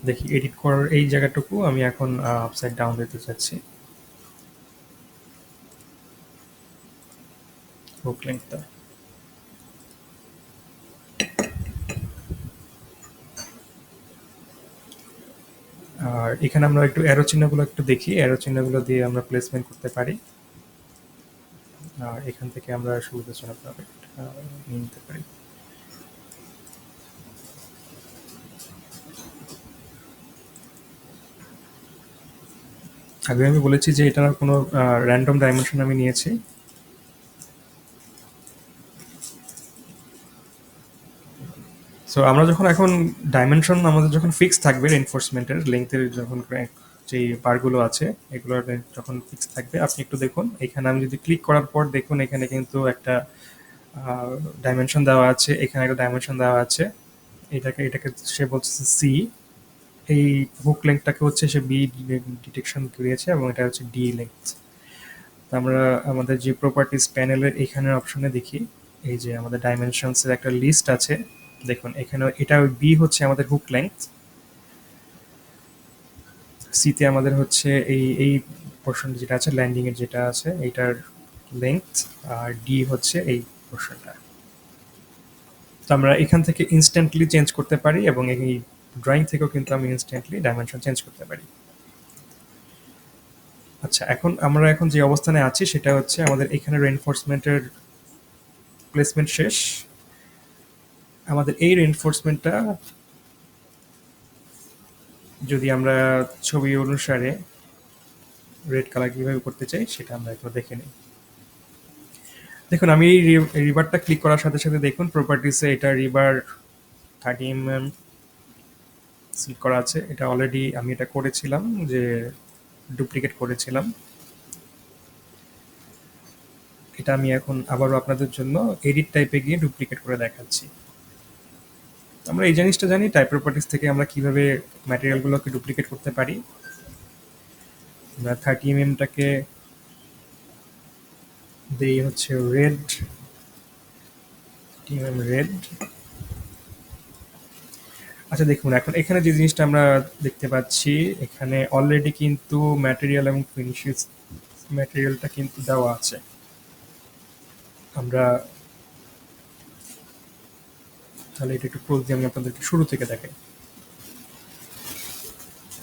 দেখি এডিট করার এই জায়গাটুকু আমি এখন আপসাইড ডাউন দিতে চাচ্ছি হুক লিঙ্কটা। আর এখানে আমরা একটু অ্যারো চিহ্নগুলো একটু দেখি, অ্যারো চিহ্নগুলো দিয়ে আমরা প্লেসমেন্ট করতে পারি। আর এখান থেকে আমরা সুবিধাজনকভাবে নিতে পারি। আগে আমি বলেছি যে এটার কোনো র্যান্ডম ডাইমেনশন আমি নিয়েছি। সো আমরা যখন এখন ডাইমেনশন আমাদের যখন ফিক্স থাকবে রেনফোর্সমেন্টের লেন্থের, যখন যে বারগুলো আছে এগুলোর যখন ফিক্স থাকবে, আপনি একটু দেখুন এখানে আমি যদি ক্লিক করার পর দেখুন এখানে কিন্তু একটা ডাইমেনশন দেওয়া আছে, এখানে একটা ডাইমেনশন দেওয়া আছে। এটাকে এটাকে সে বলছে সি, এই হুক লেন্থটাকে হচ্ছে সে বি ডিটেকশন করিয়েছে এবং এটা হচ্ছে ডি লেন্থ। আমরা আমাদের যে প্রপার্টিজ প্যানেলের এখানের অপশনে দেখি, এই যে আমাদের ডাইমেনশনসের একটা লিস্ট আছে। দেখুন এখানে এটা বি হচ্ছে আমাদের হুক লেন্থ, সিতে আমাদের হচ্ছে এই পোর্শন যেটা আছে ল্যান্ডিং এর যেটা আছে এইটার লেন্থ, আর ডি হচ্ছে এই পোর্শনটা। তো আমরা এখান থেকে ইনস্ট্যান্টলি চেঞ্জ করতে পারি এবং এই ড্রয়িং থেকেও কিন্তু আমি ইনস্ট্যান্টলি ডাইমেনশন চেঞ্জ করতে পারি। আচ্ছা, এখন যে অবস্থানে আছি সেটা হচ্ছে আমাদের এখানে রেইনফোর্সমেন্টের প্লেসমেন্ট শেষ। আমাদের এই রেইনফোর্সমেন্টটা যদি আমরা ছবি অনুসারে রেড কালার কিভাবে করতে চাই সেটা আমরা একটু দেখে নিই। দেখুন আমি এই রিভারটা ক্লিক করার সাথে সাথে দেখুন প্রপার্টিসে এটা রিভার 30 mm সিলেক্ট করা আছে। এটা অলরেডি আমি এটা করেছিলাম, যে ডুপ্লিকেট করেছিলাম। এটা আমি এখন আবারও আপনাদের জন্য এডিট টাইপে গিয়ে ডুপ্লিকেট করে দেখাচ্ছি। আমরা এই জিনিসটা জানি টাইপ প্রপার্টিস থেকে আমরা কিভাবে ম্যাটেরিয়ালগুলোকে ডুপ্লিকেট করতে পারি। আমরা 30 mm-টাকে দিই হচ্ছে রেড, রেড। আচ্ছা দেখুন এখন এখানে যে জিনিসটা আমরা দেখতে পাচ্ছি, এখানে অলরেডি কিন্তু ম্যাটেরিয়াল এবং ফিনিশেস ম্যাটেরিয়ালটা কিন্তু দেওয়া আছে। আমরা তাহলে এটা একটু ক্লোজ দিয়ে আমি আপনাদেরকে শুরু থেকে দেখাই।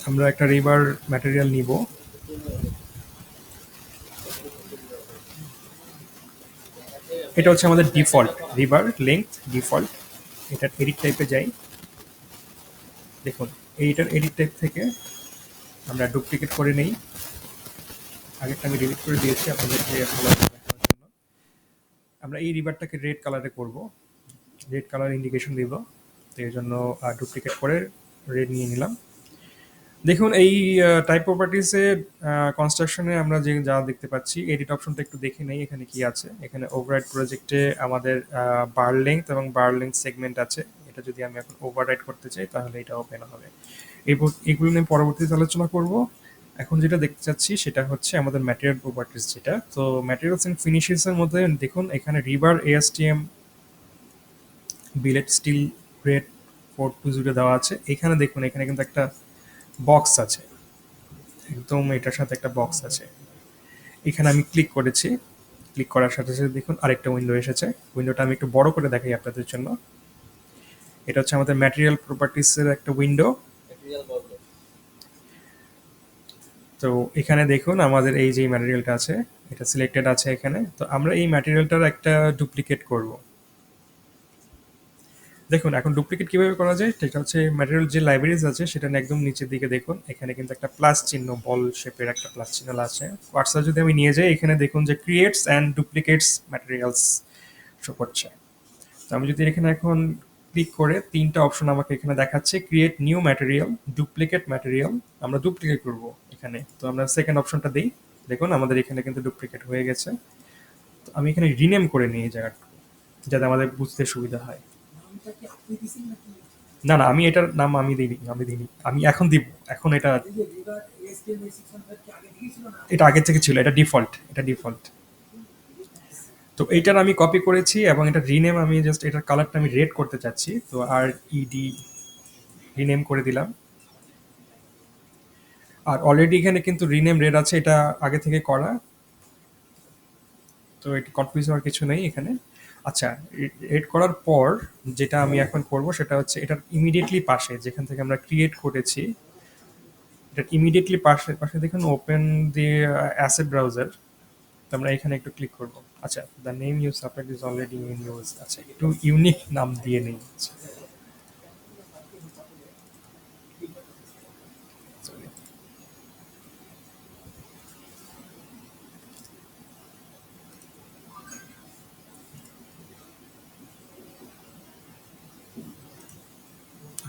আমরা একটা রিভার ম্যাটেরিয়াল নিব, এটা হচ্ছে আমাদের ডিফল্ট রিভার লেংথ ডিফল্ট। এটার এডিট টাইপে যাই, দেখুন এইটার এডিট টাইপ থেকে আমরা ডুপ্লিকেট করে নেই। আগেরটা আমি ডিলিট করে দিয়েছি আপনাদেরকে ভালো দেখানোর জন্য। আমরা এই রিভারটাকে রেড কালারে করব, রেড কালার ইন্ডিকেশন দিব, তো এই জন্য ডুপ্লিকেট করে রেড নিয়ে নিলাম। দেখুন এই টাইপ প্রপার্টিসে কনস্ট্রাকশনে আমরা যে যা দেখতে পাচ্ছি, এডিট অপশনটা একটু দেখে নেই এখানে কি আছে। এখানে ওভাররাইড প্রজেক্টে আমাদের বার লেংথ এবং বার লেংথ সেগমেন্ট আছে। এটা যদি আমি এখন ওভাররাইড করতে চাই তাহলে এটা ওপেন হবে। এগুলো নিয়ে পরবর্তীতে আলোচনা করব। এখন যেটা দেখতে চাচ্ছি সেটা হচ্ছে আমাদের ম্যাটেরিয়াল প্রপার্টিস যেটা। তো ম্যাটেরিয়ালস এন্ড ফিনিশেস এর মধ্যে দেখুন এখানে রিভার এএসটিএম বিলেট স্টিল গ্রেড 420 দেওয়া আছে। এখানে দেখুন এখানে কিন্তু একটা বক্স আছে, একদম এটার সাথে একটা বক্স আছে। এখানে আমি ক্লিক করেছি, ক্লিক করার সাথে সাথে দেখুন আরেকটা উইন্ডো এসেছে। উইন্ডোটা আমি একটু বড় করে দেখাই আপনাদের জন্য। এটা হচ্ছে আমাদের ম্যাটেরিয়াল প্রপার্টিসের একটা উইন্ডো। তো এখানে দেখুন আমাদের এই যে ম্যাটেরিয়ালটা আছে এটা সিলেক্টেড আছে এখানে। তো আমরা এই ম্যাটেরিয়ালটার একটা ডুপ্লিকেট করব। দেখুন এখন ডুপ্লিকেট কিভাবে করা যায় সেটা হচ্ছে ম্যাটেরিয়াল যে লাইব্রেরিজ আছে সেটা একদম নিচের দিকে দেখুন এখানে কিন্তু একটা প্লাস চিহ্ন, বল শেপের একটা প্লাস চিহ্ন আছে। হোয়াটসঅ্যাপ যদি আমি নিয়ে যাই এখানে দেখুন যে creates and duplicates materials show করছে। তো আমি যদি এখানে এখন ক্লিক করে তিনটা অপশন আমাকে এখানে দেখাচ্ছে, create new material, duplicate material. আমরা ডুপ্লিকেট করব এখানে, তো আমরা সেকেন্ড অপশনটা দিই। দেখুন আমাদের এখানে কিন্তু ডুপ্লিকেট হয়ে গেছে। তো আমি এখানে রিনেম করে নিই এই জায়গাটা যাতে আমাদের বুঝতে সুবিধা হয়। না না, আমি এটার নাম আমি দিইনি, আমি এখন দিব। এখন এটা এটা আগে থেকে ছিল, এটা ডিফল্ট, এটা ডিফল্ট। তো এইটার আমি কপি করেছি এবং এটা রিনেম, আমি জাস্ট এটার কালারটা আমি রেড করতে চাচ্ছি, তো আর ইডি রিনেম করে দিলাম। আর অলরেডি এখানে কিন্তু রিনেম রেড আছে, এটা আগে থেকে করা, তো এটা কনফিউজ হওয়ার কিছু নেই এখানে। আচ্ছা, রেড করার পর যেটা আমি এখন করব সেটা হচ্ছে এটার ইমিডিয়েটলি পাশে যেখান থেকে আমরা ক্রিয়েট করেছি, এটার ইমিডিয়েটলি পাশে পাশে দেখুন ওপেন দি অ্যাসেট ব্রাউজার। তো আমরা এখানে একটু ক্লিক করব। আচ্ছা, the name you support is already in use. আচ্ছা, একটু ইউনিক নাম দিয়ে নেই। Sorry.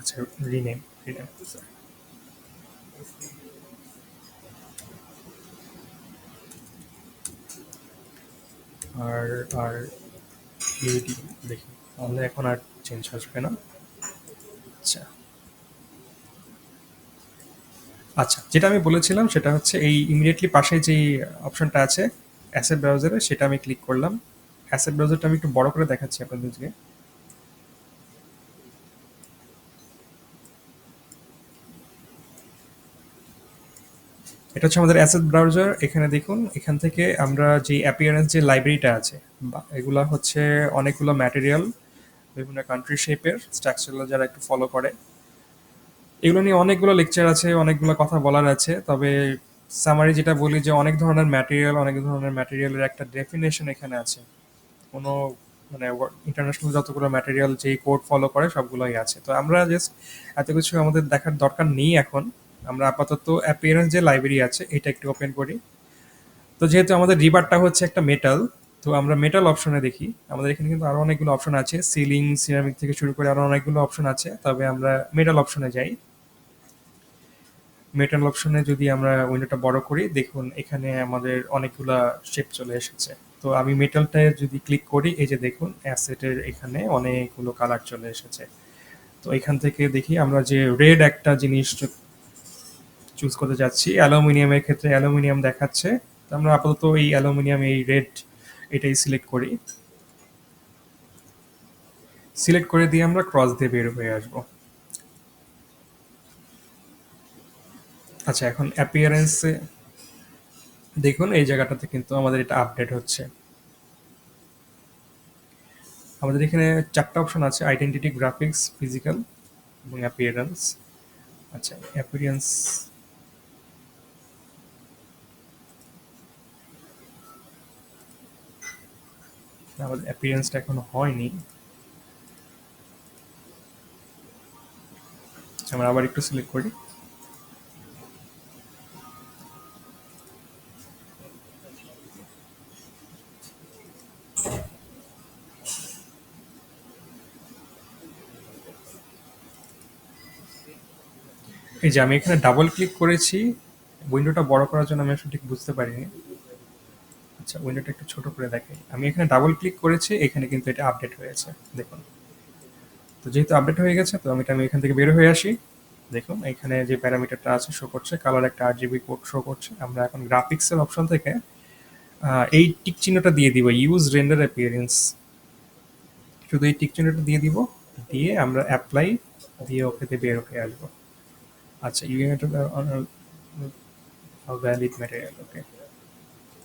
আচ্ছা, rename rename R R U D দেখি, তাহলে এখন আর চেঞ্জ আসবে না। আচ্ছা আচ্ছা, যেটা আমি বলেছিলাম সেটা হচ্ছে এই ইমিডিয়েটলি পাশে যেই অপশনটা আছে অ্যাসেট ব্রাউজারে, সেটা আমি ক্লিক করলাম। অ্যাসেট ব্রাউজারটা আমি একটু বড় করে দেখাচ্ছি আপনাদেরকে। এটা হচ্ছে আমাদের অ্যাসেট ব্রাউজার। এখানে দেখুন এখান থেকে আমরা যে অ্যাপিয়ারেন্স যে লাইব্রেরিটা আছে বা এগুলা হচ্ছে অনেকগুলো ম্যাটেরিয়াল, বিভিন্ন কান্ট্রি শেপের স্ট্রাকচার যারা একটু ফলো করে, এগুলো নিয়ে অনেকগুলো লেকচার আছে, অনেকগুলো কথা বলার আছে। তবে সামারি যেটা বলি যে অনেক ধরনের ম্যাটেরিয়ালের একটা ডেফিনেশন এখানে আছে। কোনো মানে ইন্টারন্যাশনাল যতগুলো ম্যাটেরিয়াল যেই কোড ফলো করে সবগুলোই আছে। তো আমরা জাস্ট এত কিছু আমাদের দেখার দরকার নেই এখন। আমরা আপাতত অ্যাপিয়ারেন্স যে লাইব্রেরি আছে এটা একটু ওপেন করি। তো যেহেতু আমাদের রিবারটা হচ্ছে একটা মেটাল, তো আমরা মেটাল অপশনে দেখি। আমাদের এখানে কিন্তু আরো অনেকগুলো অপশন আছে, সিলিং সিরামিক থেকে শুরু করে আরো অনেকগুলো অপশন আছে, তবে আমরা মেটাল অপশনে যাই। মেটাল অপশনে যদি আমরা উইন্ডোটা বড় করি দেখুন এখানে আমাদের অনেকগুলা শেপ চলে এসেছে। তো আমি মেটালটায় যদি ক্লিক করি এই যে দেখুন অ্যাসেটের এখানে অনেকগুলো কালার চলে এসেছে। তো এখান থেকে দেখি আমরা যে রেড একটা জিনিস চুজ করতে যাচ্ছি, অ্যালুমিনিয়ামের ক্ষেত্রে অ্যালুমিনিয়াম দেখাচ্ছে। তো আমরা আপাতত এই অ্যালুমিনিয়াম এই রেড এটাই সিলেক্ট করি। সিলেক্ট করে দিয়ে আমরা ক্রস দিয়ে বের হয়ে আসবো। আচ্ছা, এখন অ্যাপিয়ারেন্সে দেখুন এই জায়গাটাতে কিন্তু আমাদের এটা আপডেট হচ্ছে। আমাদের এখানে চারটা অপশন আছে, আইডেন্টিটি, গ্রাফিক্স, ফিজিক্যাল এবং অ্যাপিয়ারেন্স। আচ্ছা, অ্যাপিয়ারেন্স আমাদের অ্যাপিয়ারেন্সটা এখনো হয়নি। আমরা আবার একটু সিলেক্ট করি। এই যে আমি এখানে ডাবল ক্লিক করেছি, উইন্ডোটা বড় করার জন্য আমি আসলে ঠিক বুঝতে পারিনি। আচ্ছা, উইন্ডোটা একটু ছোট করে দেখাই। আমি এখানে ডাবল ক্লিক করেছি, এখানে কিন্তু এটা আপডেট হয়েছে, দেখুন। তো যেহেতু আপডেট হয়ে গেছে, তো আমি এখান থেকে বের হয়ে আসি। দেখুন এখানে যে প্যারামিটারটা আছে শো করছে, কালার একটা RGB কোড শো করছে। আমরা এখন গ্রাফিক্সের অপশন থেকে এই টিক চিহ্নটা দিয়ে দিব, ইউজ রেন্ডার অ্যাপিয়ারেন্স। শুধু এই টিক চিহ্নটা দিয়ে দিব, দিয়ে আমরা অ্যাপ্লাই দিয়ে ওকেতে বের হয়ে আসবো। আচ্ছা, valid material, okay.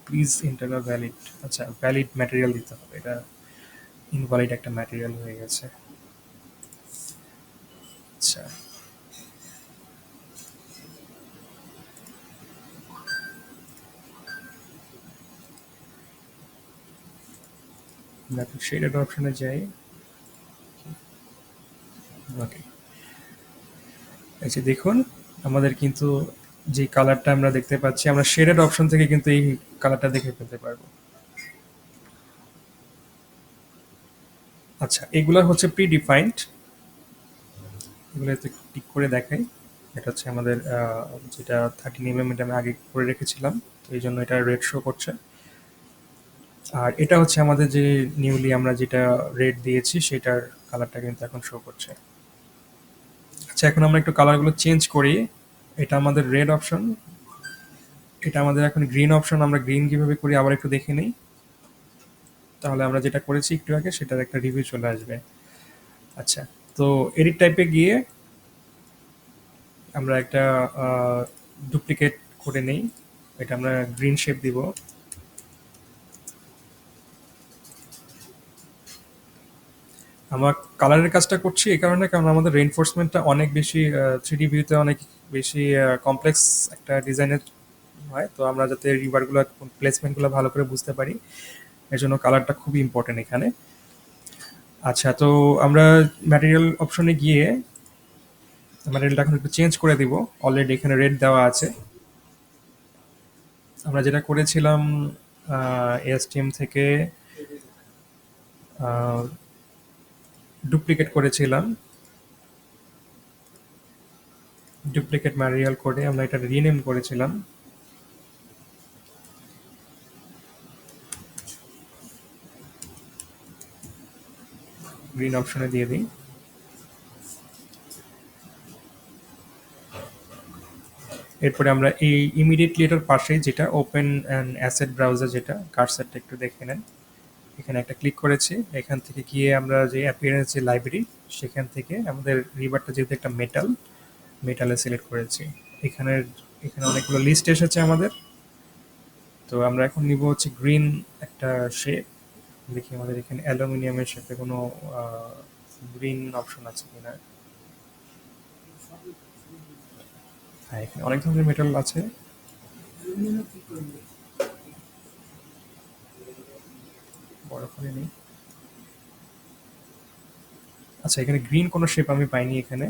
Please enter a valid, আচ্ছা ভ্যালিড ম্যাটেরিয়াল দিতে হবে, এটা ইনভ্যালিড একটা ম্যাটেরিয়াল হয়ে গেছে। আচ্ছা, গ্রাফিক শেডেড অপশনে যাই। ওকে, এই যে দেখুন আমাদের কিন্তু যে কালারটা আমরা দেখতে পাচ্ছি, আমরা শেডেড অপশন থেকে কিন্তু এই কালারটা দেখে ফেলতে পারবো। আচ্ছা, এগুলো হচ্ছে প্রি ডিফাইন্ড, এগুলো টিক করে দেখাই। এটা হচ্ছে আমাদের যেটা 13 mm আমি আগে করে রেখেছিলাম, তো এই জন্য এটা রেড শো করছে। আর এটা হচ্ছে আমাদের যে নিউলি আমরা যেটা রেড দিয়েছি সেটার কালারটা কিন্তু এখন শো করছে। আচ্ছা, এখন আমরা একটু কালারগুলো চেঞ্জ করি। এটা আমাদের রেড অপশন, এটা আমাদের এখন গ্রিন অপশন। আমরা গ্রিন কিভাবে করি আবার একটু দেখে নিই, তাহলে আমরা যেটা করেছি একটু আগে সেটার একটা রিভিউ চলে আসবে। আচ্ছা, তো এডিট টাইপে গিয়ে আমরা একটা ডুপ্লিকেট করে নেই, এটা আমরা গ্রিন শেপ দিব। আমরা কালারের কাজটা করছি এই কারণে, কারণ আমাদের রেইনফোর্সমেন্টটা অনেক বেশি 3D ভিউতে অনেক বেশি কমপ্লেক্স একটা ডিজাইনের হয়, তো আমরা যাতে রিভারগুলো প্লেসমেন্টগুলো ভালো করে বুঝতে পারি, এর জন্য কালারটা খুবই ইম্পর্টেন্ট এখানে। আচ্ছা, তো আমরা ম্যাটেরিয়াল অপশনে গিয়ে ম্যাটেরিয়ালটা এখন একটু চেঞ্জ করে দিব। অলরেডি এখানে রেড দেওয়া আছে। আমরা যেটা করেছিলাম ASTM থেকে ডুপ্লিকেট করেছিলাম, ডুপ্লিকেট ম্যাটেরিয়াল করে আমরা এটা রিনেম করেছিলাম। গ্রিন অপশনে দিয়ে দিই। এরপরে আমরা এই ইমিডিয়েটলি এটার পাশেই যেটা ওপেন অ্যান্ড অ্যাসেট ব্রাউজার, যেটা কার্সারটা একটু দেখে নেন, এখানে একটা ক্লিক করেছি। এখান থেকে গিয়ে আমরা যে অ্যাপিয়ারেন্স যে লাইব্রেরি, সেখান থেকে আমাদের রিভারটা যেহেতু একটা মেটালে সিলেক্ট করেছি। এখানে এখানে অনেকগুলো লিস্ট এসেছে আমাদের, তো আমরা এখন নিব হচ্ছে গ্রিন একটা শেপ। দেখি আমাদের এখানে অ্যালুমিনিয়ামের সাথে কোনো গ্রিন অপশন আছে কিনা। হ্যাঁ, এখানে অনেক ধরনের মেটাল আছে। বড় করে নিই। আচ্ছা, এখানে গ্রিন কোনো শেপ আমি পাইনি এখানে।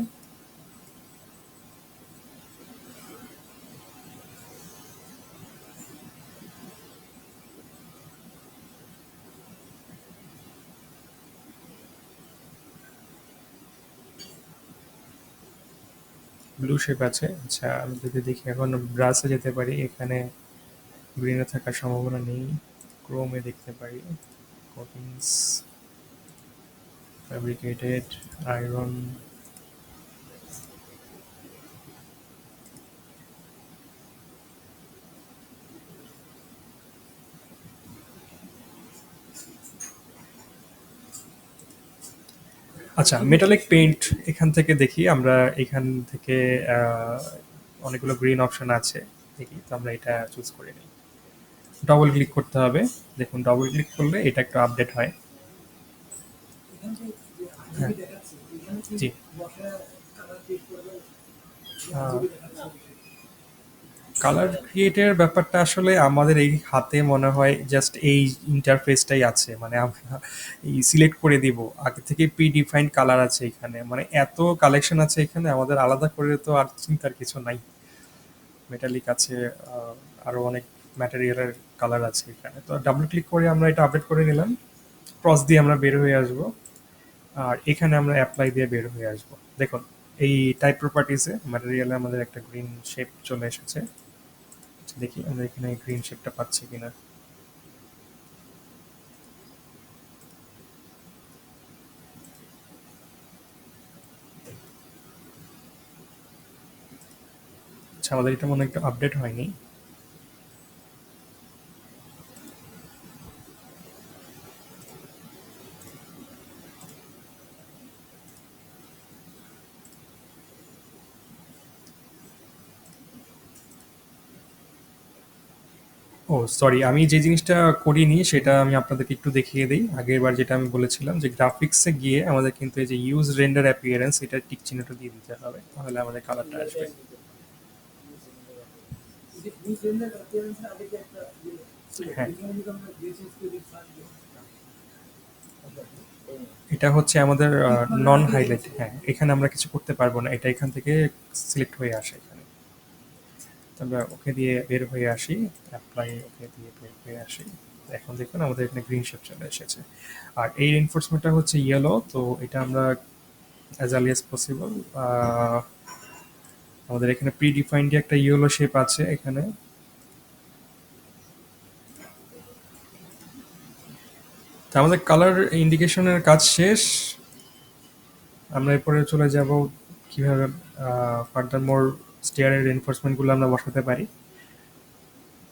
ব্লু শেপ আছে। আচ্ছা, আমি যদি দেখি এখন ব্রাশে যেতে পারি, এখানে গ্রিনে থাকার সম্ভাবনা নেই। ক্রোমে দেখতে পারি, কোটিংস, ফ্যাব্রিকেটেড, আয়রন। আচ্ছা, মেটালিক পেইন্ট এখান থেকে দেখি আমরা, এখান থেকে অনেকগুলো গ্রিন অপশন আছে, দেখি তো আমরা এটা চুজ করে নিই। ডবল ক্লিক করতে হবে। দেখুন ডবল ক্লিক করলে এটা একটু আপডেট হয়। হ্যাঁ, জি। আহ, কালার ক্রিয়েটের ব্যাপারটা আসলে আমাদের এই হাতে মনে হয় জাস্ট এই ইন্টারফেসটাই আছে, মানে আমরা এই সিলেক্ট করে দিব, আগে থেকে প্রি ডিফাইন্ড কালার আছে এখানে, মানে এত কালেকশন আছে এখানে, আমাদের আলাদা করে তো আর চিন্তার কিছু নাই। মেটালিক আছে, আরো অনেক ম্যাটেরিয়ালের কালার আছে এখানে, তো ডাবল ক্লিক করে আমরা এটা আপডেট করে নিলাম, ক্রস দিয়ে আমরা বের হয়ে আসব, আর এখানে আমরা অ্যাপ্লাই দিয়ে বের হয়ে আসব। দেখুন, এই টাইপ প্রপার্টিসে ম্যাটেরিয়ালে আমাদের একটা গ্রিন শেপ চলে এসেছে। দেখি আমরা এখানে গ্রিন শেপটা পাচ্ছি কিনা। আচ্ছা, আমাদের এটা মনে হয় একটু আপডেট হয়নি। ও সরি, আমি যে জিনিসটা করিনি সেটা আমি আপনাদেরকে একটু দেখিয়ে দিই। আগের বার যেটা আমি বলেছিলাম যে গ্রাফিক্সে গিয়ে আমাদের কিন্তু এই যে ইউজ রেন্ডার অ্যাপিয়ারেন্স, এটা টিক চিহ্নটা দিয়ে দিতে হবে, তাহলে আমাদের কালারটা আসবে। হ্যাঁ, এটা হচ্ছে আমাদের নন হাইলাইট। হ্যাঁ, এখানে আমরা কিছু করতে পারবো না, এটা এখান থেকে সিলেক্ট হয়ে আসে এখানে। তো আমরা ওকে দিয়ে বের হয়ে আসি, অ্যাপ্লাই ওকে দিয়ে বের হয়ে আসি। এখন দেখুন আমাদের এখানে গ্রিন শেপ চলে এসেছে। আর এই রেনফোর্সমেন্টটা হচ্ছে ইয়েলো, তো এটা আমরা অ্যাজ আর্লি অ্যাজ পসিবল, আমাদের এখানে প্রি ডিফাইন্ড একটা ইয়েলো শেপ আছে এখানে। তো আমাদের কালার ইন্ডিকেশনের কাজ শেষ। আমরা এরপরে চলে যাব কিভাবে ফার্দার মোর স্টিয়ারের রেনফোর্সমেন্টগুলো আমরা বসাতে পারি।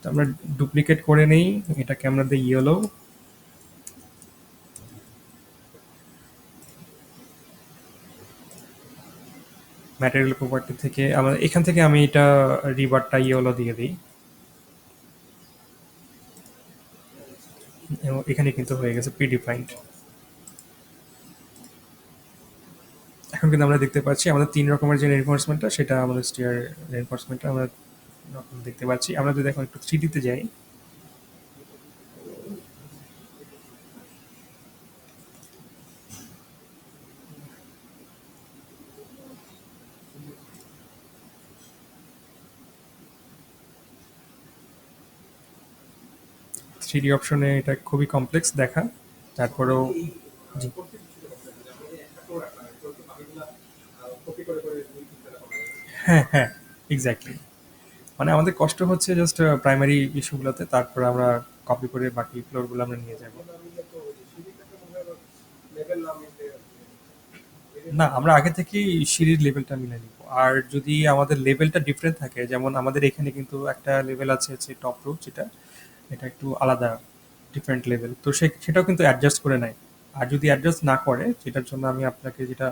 তো আমরা ডুপ্লিকেট করে নেই, এটাকে আমরা দিই ইয়েলো। ম্যাটেরিয়াল প্রপার্টি থেকে আমরা এখান থেকে আমি এটা রিবারটা ইয়েলো দিয়ে দিই, এবং এখানে কিন্তু হয়ে গেছে প্রি ডিফাইন্ড। এখন কিন্তু আমরা দেখতে পাচ্ছি আমাদের ৩ রকমের যে রেনফোর্সমেন্টটা, সেটা আমাদের স্টিয়ার রেনফোর্সমেন্টটা আমরা দেখতে পাচ্ছি। আমরা যদি এখন একটু 3D তে যাই, 3D অপশনে এটা খুবই কমপ্লেক্স দেখা। তারপরেও জি, হ্যাঁ, হ্যাঁ, এক্স্যাক্টলি। মানে আমাদের কষ্ট হচ্ছে জাস্ট প্রাইমারি ইস্যুগুলোতে, তারপরে আমরা কপি করে বাকি ফ্লোরগুলো আমরা নিয়ে যাব। না, আমরা আগে থেকেই সিঁড়ির লেভেলটা মিলাই নিব। আর যদি আমাদের লেভেলটা ডিফারেন্ট থাকে, যেমন আমাদের এখানে কিন্তু একটা লেভেল আছে হচ্ছে টপ রুফ, যেটা এটা একটু আলাদা, ডিফারেন্ট লেভেল, তো সেটাও কিন্তু অ্যাডজাস্ট করে নেয়। আর যদি অ্যাডজাস্ট না করে, সেটার জন্য আমি আপনাকে যেটা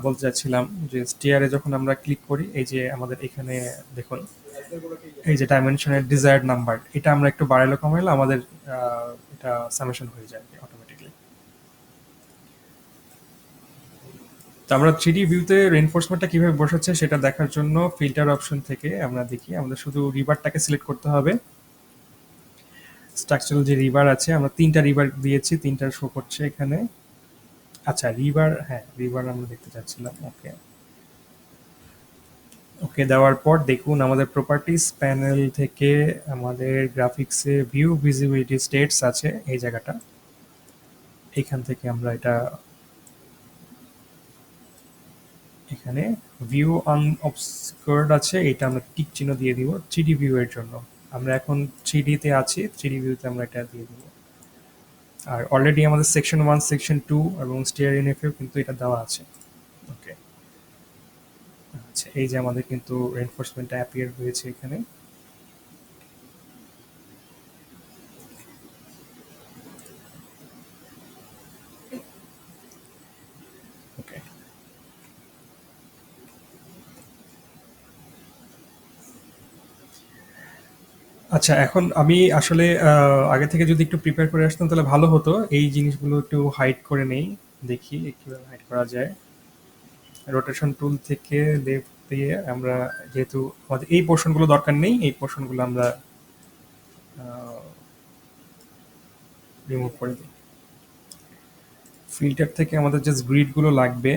বলতে চাচ্ছিলাম, যে স্টিয়ারে যখন আমরা ক্লিক করি, এই যে আমাদের এখানে দেখুন, এই যে ডাইমেনশনের ডিজায়ার্ড নাম্বার, এটা আমরা একটু বাড়াইলে কমাইলে আমাদের এটা সামেশন হয়ে যায় অটোমেটিকলি। তো আমরা 3D ভিউতে রেইনফোর্সমেন্টটা কিভাবে বসাচ্ছে সেটা দেখার জন্য ফিল্টার অপশন থেকে আমরা দেখি, আমাদের শুধু রিভারটাকে সিলেক্ট করতে হবে। স্ট্রাকচারাল যে রিভার আছে, আমরা ৩টা রিভার দিয়েছি, ৩টা শো করছে এখানে। আচ্ছা, রিভার, হ্যাঁ, রিভার আমরা দেখতে চাচ্ছিলাম। ওকে, ওকে দেওয়ার পর দেখুন আমাদের প্রপার্টিজ প্যানেল থেকে আমাদের গ্রাফিক্সে ভিউ ভিজিবিলিটি স্টেটস আছে এই জায়গাটা। এখান থেকে আমরা এটা এখানে ভিউ আনঅবস্কার্ড আছে, এটা আমরা টিক চিহ্ন দিয়ে দিব 3D ভিউ এর জন্য। আমরা এখন 3D তে আছি, 3D ভিউতে আমরা এটা দিয়ে দিব। আর অলরেডি আমাদের সেকশন 1, সেকশন 2 এবং স্টিয়ার ইউনিফেও কিন্তু এটা দেওয়া আছে। ওকে, আচ্ছা, এই যে আমাদের কিন্তু রেনফোর্সমেন্টটা অ্যাপিয়ার হয়েছে এখানে। ওকে, আচ্ছা, এখন আমি আসলে আগে থেকে যদি একটু প্রিপেয়ার করে আসতাম তাহলে ভালো হতো। এই জিনিসগুলো একটু হাইড করে নেই, দেখি কিভাবে হাইড করা যায়। রোটেশন টুল থেকে লেফট দিয়ে আমরা যেহেতু আমাদের এই পোর্শনগুলো দরকার নেই, এই পোর্শনগুলো আমরা রিমুভ করে দিই। ফিল্টার থেকে আমাদের জাস্ট গ্রিডগুলো লাগবে,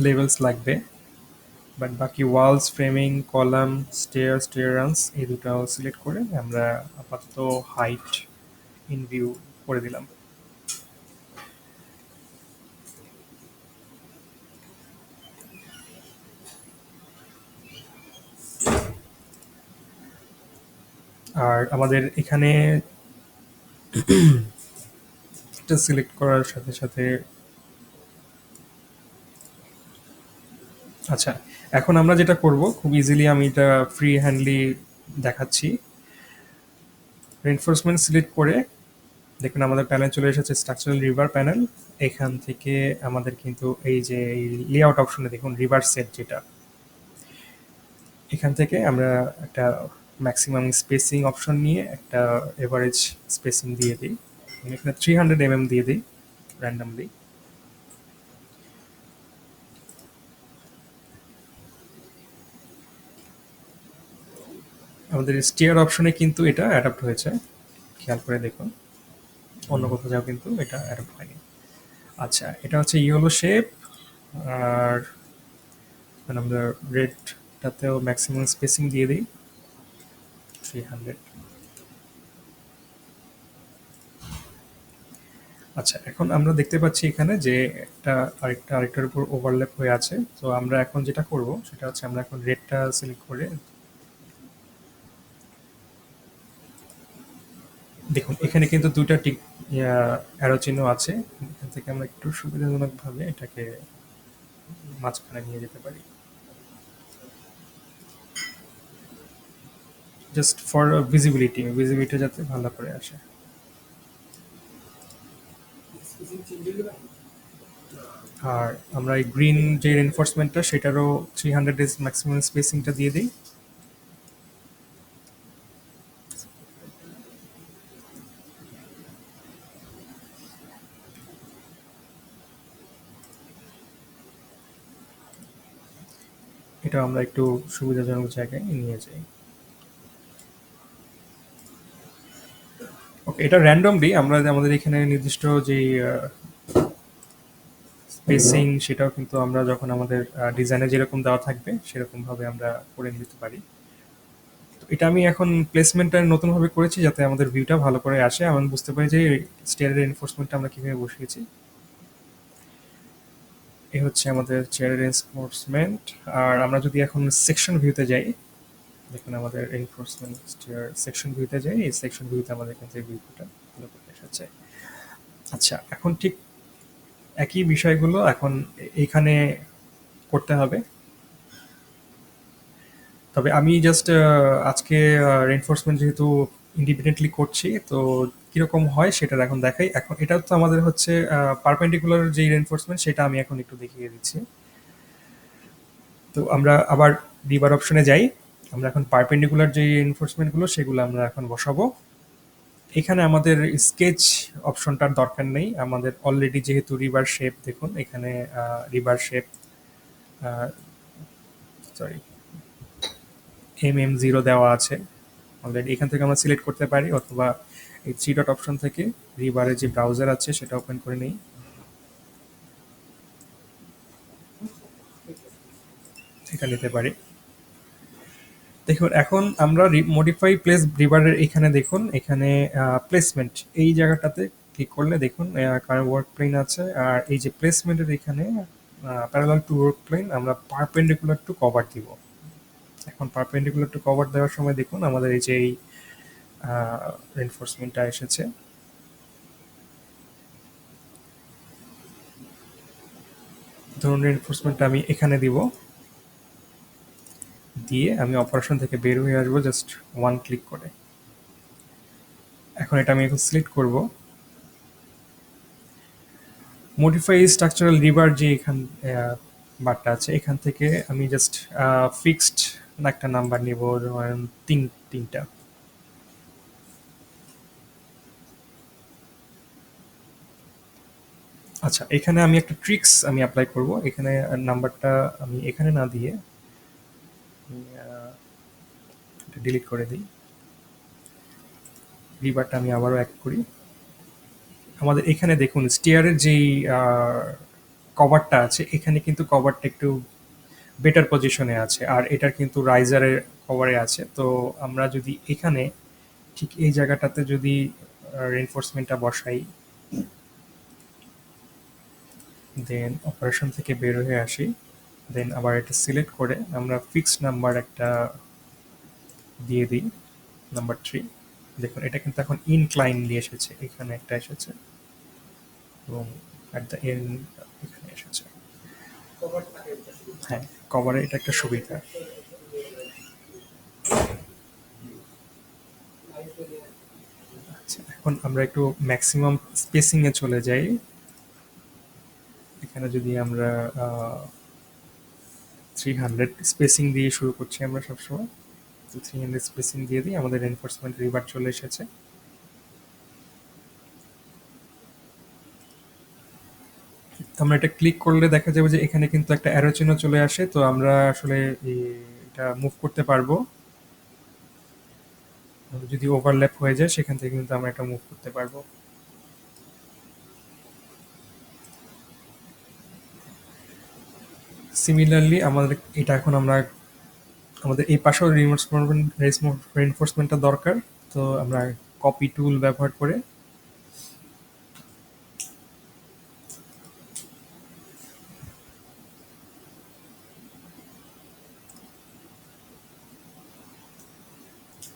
লেভেলস লাগবে, বাট বাকি ওয়ালস, ফ্রেমিং, কলাম, স্টেয়ারান্স এই দুটো সিলেক্ট করে আমরা আপাতত হাইট ইন ভিউ করে দিলাম। আর আমাদের এখানে এটা সিলেক্ট করার সাথে সাথে আচ্ছা, এখন আমরা যেটা করব খুব ইজিলি, আমি এটা ফ্রি হ্যান্ডলি দেখাচ্ছি। রেনফোর্সমেন্ট সিলেক্ট করে দেখুন আমাদের প্যানেল চলে এসেছে, স্ট্রাকচারাল রিভার প্যানেল। এখান থেকে আমাদের কিন্তু এই যে এই লেআউট অপশনে দেখুন রিভার সেট যেটা, এখান থেকে আমরা একটা ম্যাক্সিমাম স্পেসিং অপশন নিয়ে একটা এভারেজ স্পেসিং দিয়ে দিই। আমি এখানে 300 দিয়ে দিই র্যান্ডমলি। আমাদের স্টিয়ার অপশনে কিন্তু এটা অ্যাডাপ্ট হয়েছে, খেয়াল করে দেখুন, অন্য কোথাও যাও কিন্তু এটা অ্যাডাপ্ট হয়নি। আচ্ছা, এটা হচ্ছে ইয়েলো শেপ। আর আমরা রেডটাতেও ম্যাক্সিমাম স্পেসিং দিয়ে দিই 300। আচ্ছা, এখন আমরা দেখতে পাচ্ছি এখানে যে একটা আরেকটার উপর ওভারল্যাপ হয়ে আছে। তো আমরা এখন যেটা করব সেটা হচ্ছে আমরা এখন রেডটা সিলেক্ট করে দেখুন এখানে কিন্তু দুইটা টিক অ্যারো চিহ্ন আছে। এখান থেকে আমরা একটু সুবিধাজনকভাবে এটাকে মাঝখানে নিয়ে যেতে পারি, জাস্ট ফর ভিজিবিলিটি যাতে ভালো করে আসে। আর আমরা এই গ্রিন যে রেনফোর্সমেন্টটা সেটারও 300 ডেজ ম্যাক্সিমাম স্পেসিংটা দিয়ে দিই। এটা আমরা একটু সুবিধাজনক জায়গায় নিয়ে যাই। ওকে, এটা র্যান্ডমলি আমরা আমাদের এখানে নির্দিষ্ট যে স্পেসিং সেটাও কিন্তু আমরা যখন আমাদের ডিজাইনে যেরকম দেওয়া থাকবে সেরকম ভাবে আমরা করে নিতে পারি। তো এটা আমি এখন প্লেসমেন্টটা নতুনভাবে করেছি যাতে আমাদের ভিউটা ভালো করে আসে, আমি বুঝতে পারি যে স্টেয়ারের এনফোর্সমেন্টটা আমরা কিভাবে বসিয়েছি। এই হচ্ছে আমাদের চেয়ারের এনফোর্সমেন্ট। আর আমরা যদি এখন সেকশন ভিউতে যাই, দেখুন আমাদের এনফোর্সমেন্ট স্টেয়ার সেকশন ভিউতে যাই, এই সেকশন ভিউতে আমাদের এখান থেকে ভিউটা ভালো করে এসেছে। আচ্ছা, এখন ঠিক একই বিষয়গুলো এখন এইখানে করতে হবে। তবে আমি জাস্ট আজকে রেনফোর্সমেন্ট যেহেতু ইন্ডিপেন্ডেন্টলি করছি, তো কিরকম হয় সেটা এখন দেখাই। এখন এটা তো আমাদের হচ্ছে পারপেন্ডিকুলার যে রেনফোর্সমেন্ট সেটা আমি এখন একটু দেখিয়ে দিচ্ছি। তো আমরা আবার রিভার অপশনে যাই। আমরা এখন পারপেন্ডিকুলার যে রেনফোর্সমেন্টগুলো সেগুলো আমরা এখন বসাবো। এখানে আমাদের স্কেচ অপশনটার দরকার নেই, আমাদের অলরেডি যেহেতু রিভার শেপ, দেখুন এখানে রিভার শেপ, সরি, MM0 দেওয়া আছে অলরেডি। এখান থেকে আমরা সিলেক্ট করতে পারি, অথবা এই থ্রি ডট অপশন থেকে রিবারে যে ব্রাউজার আছে সেটা ওপেন করে নেই, এটা নিতে পারি। দেখুন এখন আমরা মডিফাই প্লেস রিবারের এখানে দেখুন, এখানে প্লেসমেন্ট এই জায়গাটাতে ক্লিক করলে দেখুন কার ওয়ার্ক প্লেন আছে। আর এই যে প্লেসমেন্টের এখানে প্যারালাল টু ওয়ার্ক প্লেন আমরা পারপেন্ডিকুলার টু কভার দিব। এখন পারপেন্ডিকুলার টু কভার দেওয়ার সময় দেখুন আমাদের এই যে এই রেনফোর্সমেন্টটা এসেছে। ধরুন রেনফোর্সমেন্টটা আমি এখানে দিব, দিয়ে আমি অপারেশন থেকে বের হয়ে আসবো জাস্ট ওয়ান ক্লিক করে। এখন এটা আমি এখন সিলেক্ট করব, মডিফাই স্ট্রাকচারাল রিভার যে এখান বারটা আছে এখান থেকে আমি জাস্ট ফিক্সড একটা নাম্বার নিব, ধরেন তিনটা। আচ্ছা, এখানে আমি একটা ট্রিক্স আমি এপ্লাই করব। এখানে নাম্বারটা আমি এখানে না দিয়ে আমি এটা ডিলিট করে দিই। রিবারটা আমি আবারও এক করি। আমাদের এখানে দেখুন স্টিয়ারের যেই কভারটা আছে, এখানে কিন্তু কভারটা একটু বেটার পজিশনে আছে, আর এটার কিন্তু রাইজারের কভারে আছে। তো আমরা যদি এখানে ঠিক এই জায়গাটাতে যদি রেনফোর্সমেন্টটা বসাই, দেন অপারেশন থেকে বের হয়ে আসি, দেন আবার এটা সিলেক্ট করে আমরা ফিক্সড নাম্বার একটা দিয়ে দিই, নাম্বার 3। দেখুন এটা কিন্তু এখন ইনক্লাইনলি এসেছে, এখানে একটা এসেছে এবং অ্যাট দ্য এন্ড এখানে এসেছে। হ্যাঁ, কভারে এটা একটা সুবিধা। আচ্ছা, এখন আমরা একটু ম্যাক্সিমাম স্পেসিং এ চলে যাই। এখানে যদি আমরা 300 স্পেসিং দিয়ে শুরু করছি আমরা সবসময়, তো 300 স্পেসিং দিয়ে দিই, আমাদের এনফোর্সমেন্ট রিবার চলে এসেছে। তো আমরা এটা ক্লিক করলে দেখা যাবে যে এখানে কিন্তু একটা অ্যারো চিহ্ন চলে আসে, তো আমরা আসলে এটা মুভ করতে পারবো। যদি ওভারল্যাপ হয়ে যায় সেখান থেকে কিন্তু আমরা এটা মুভ করতে পারবো। সিমিলারলি আমাদের এটা এখন আমরা আমাদের এই পাশেও রেইনফোর্সমেন্টটা দরকার। তো আমরা কপি টুল ব্যবহার করে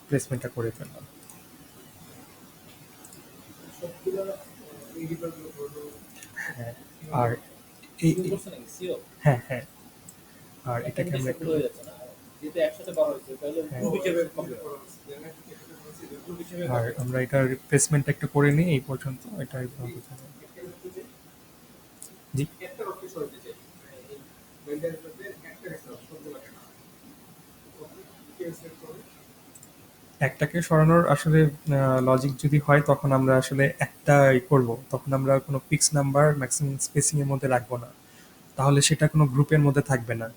প্লেসমেন্টটা করে ফেললাম। হ্যাঁ, আর হ্যাঁ হ্যাঁ, আর এটাকে আমরা একটু আর আমরা এটার রিপ্লেসমেন্ট একটু করে নিই এই পর্যন্ত। এটা জি, একটাকে সরানোর আসলে লজিক যদি হয় তখন আমরা আসলে একটাই করব, তখন আমরা কোনো ফিক্স নাম্বার ম্যাক্সিমাম স্পেসিং এর মধ্যে রাখবো না, তাহলে সেটা কোনো গ্রুপের মধ্যে থাকবে না।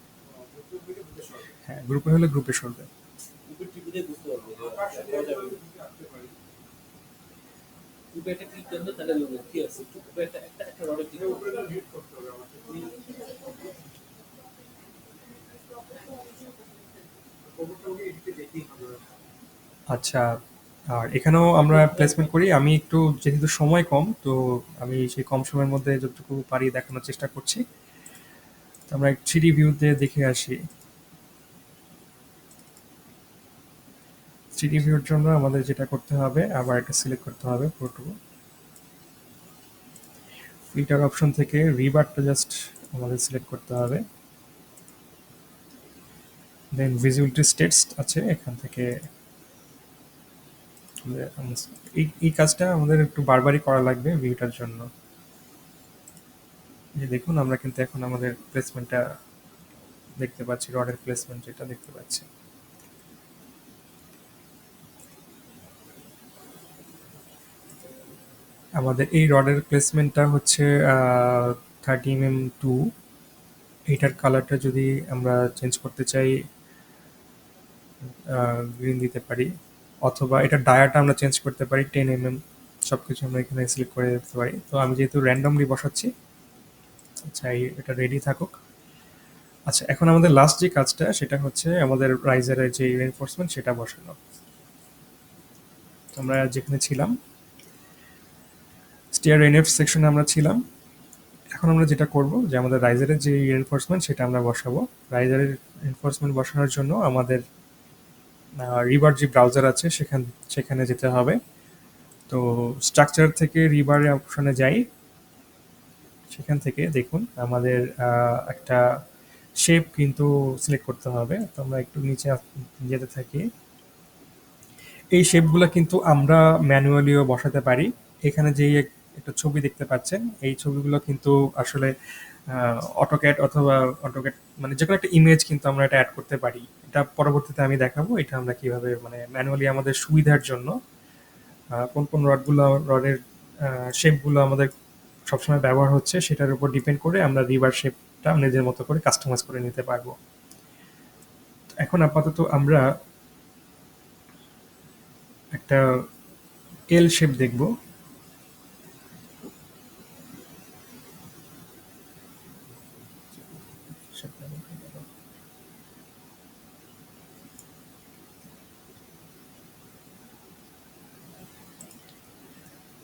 হ্যাঁ, গ্রুপে হলে গ্রুপে সরবে। আচ্ছা, আর এখানেও আমরা প্লেসমেন্ট করি। আমি একটু যেহেতু সময় কম, তো আমি সেই কম সময়ের মধ্যে যতটুকু পারি দেখানোর চেষ্টা করছি। তো আমরা 3D ভিউতে দেখে আসি। 3D ভিউর জন্য আমাদের যেটা করতে হবে, আবার এটা সিলেক্ট করতে হবে পুরোটুকু। ফিল্টার অপশন থেকে রিবারটা জাস্ট আমাদের সিলেক্ট করতে হবে। দেন ভিজিবিলিটি স্টেটস আছে, এখান থেকে এই কাজটা আমাদের একটু বারবারই করা লাগবে ভিউটার জন্য। যে দেখুন আমরা কিন্তু এখন আমাদের প্লেসমেন্টটা দেখতে পাচ্ছি, রডের প্লেসমেন্ট যেটা দেখতে পাচ্ছি। আমাদের এই রডের প্লেসমেন্টটা হচ্ছে 30 mm 2। এইটার কালারটা যদি আমরা চেঞ্জ করতে চাই, গ্রিন দিতে পারি, অথবা এটার ডায়াটা আমরা চেঞ্জ করতে পারি 10 mm। সব কিছু আমরা এখানে সিলেক্ট করে দিতে পারি। তো আমি যেহেতু র্যান্ডমলি বসাচ্ছি, আচ্ছা এটা রেডি থাকুক। আচ্ছা, এখন আমাদের লাস্ট যে কাজটা সেটা হচ্ছে আমাদের রাইজারের যে রেনফোর্সমেন্ট সেটা বসানো। আমরা যেখানে ছিলাম স্টিয়ার এনএফ সেকশনে আমরা ছিলাম। এখন আমরা যেটা করব যে আমাদের রাইজারের যে রেনফোর্সমেন্ট সেটা আমরা বসাবো। রাইজারের রেনফোর্সমেন্ট বসানোর জন্য আমাদের রিভার যে ব্রাউজার আছে সেখানে যেতে হবে। তো স্ট্রাকচার থেকে রিভার অপশনে যাই, সেখান থেকে দেখুন আমাদের একটা শেপ কিন্তু সিলেক্ট করতে হবে। তো আমরা একটু নিচে যেতে থাকি। এই শেপগুলো কিন্তু আমরা ম্যানুয়ালিও বসাতে পারি। এখানে যেই একটা ছবি দেখতে পাচ্ছেন, এই ছবিগুলো কিন্তু আসলে অটোক্যাড অথবা অটোক্যাড মানে যেকোনো একটা ইমেজ কিন্তু আমরা এটা অ্যাড করতে পারি। এটা পরবর্তীতে আমি দেখাবো এটা আমরা কিভাবে মানে ম্যানুয়ালি আমাদের সুবিধার জন্য কোন কোন রডের শেপগুলো আমাদের সবসময় ব্যবহার হচ্ছে সেটার উপর ডিপেন্ড করে আমরা রিভার শেপটা নিজের মতো করে কাস্টমাইজ করে নিতে পারবো। এখন আপাতত আমরা একটা এল শেপ দেখব।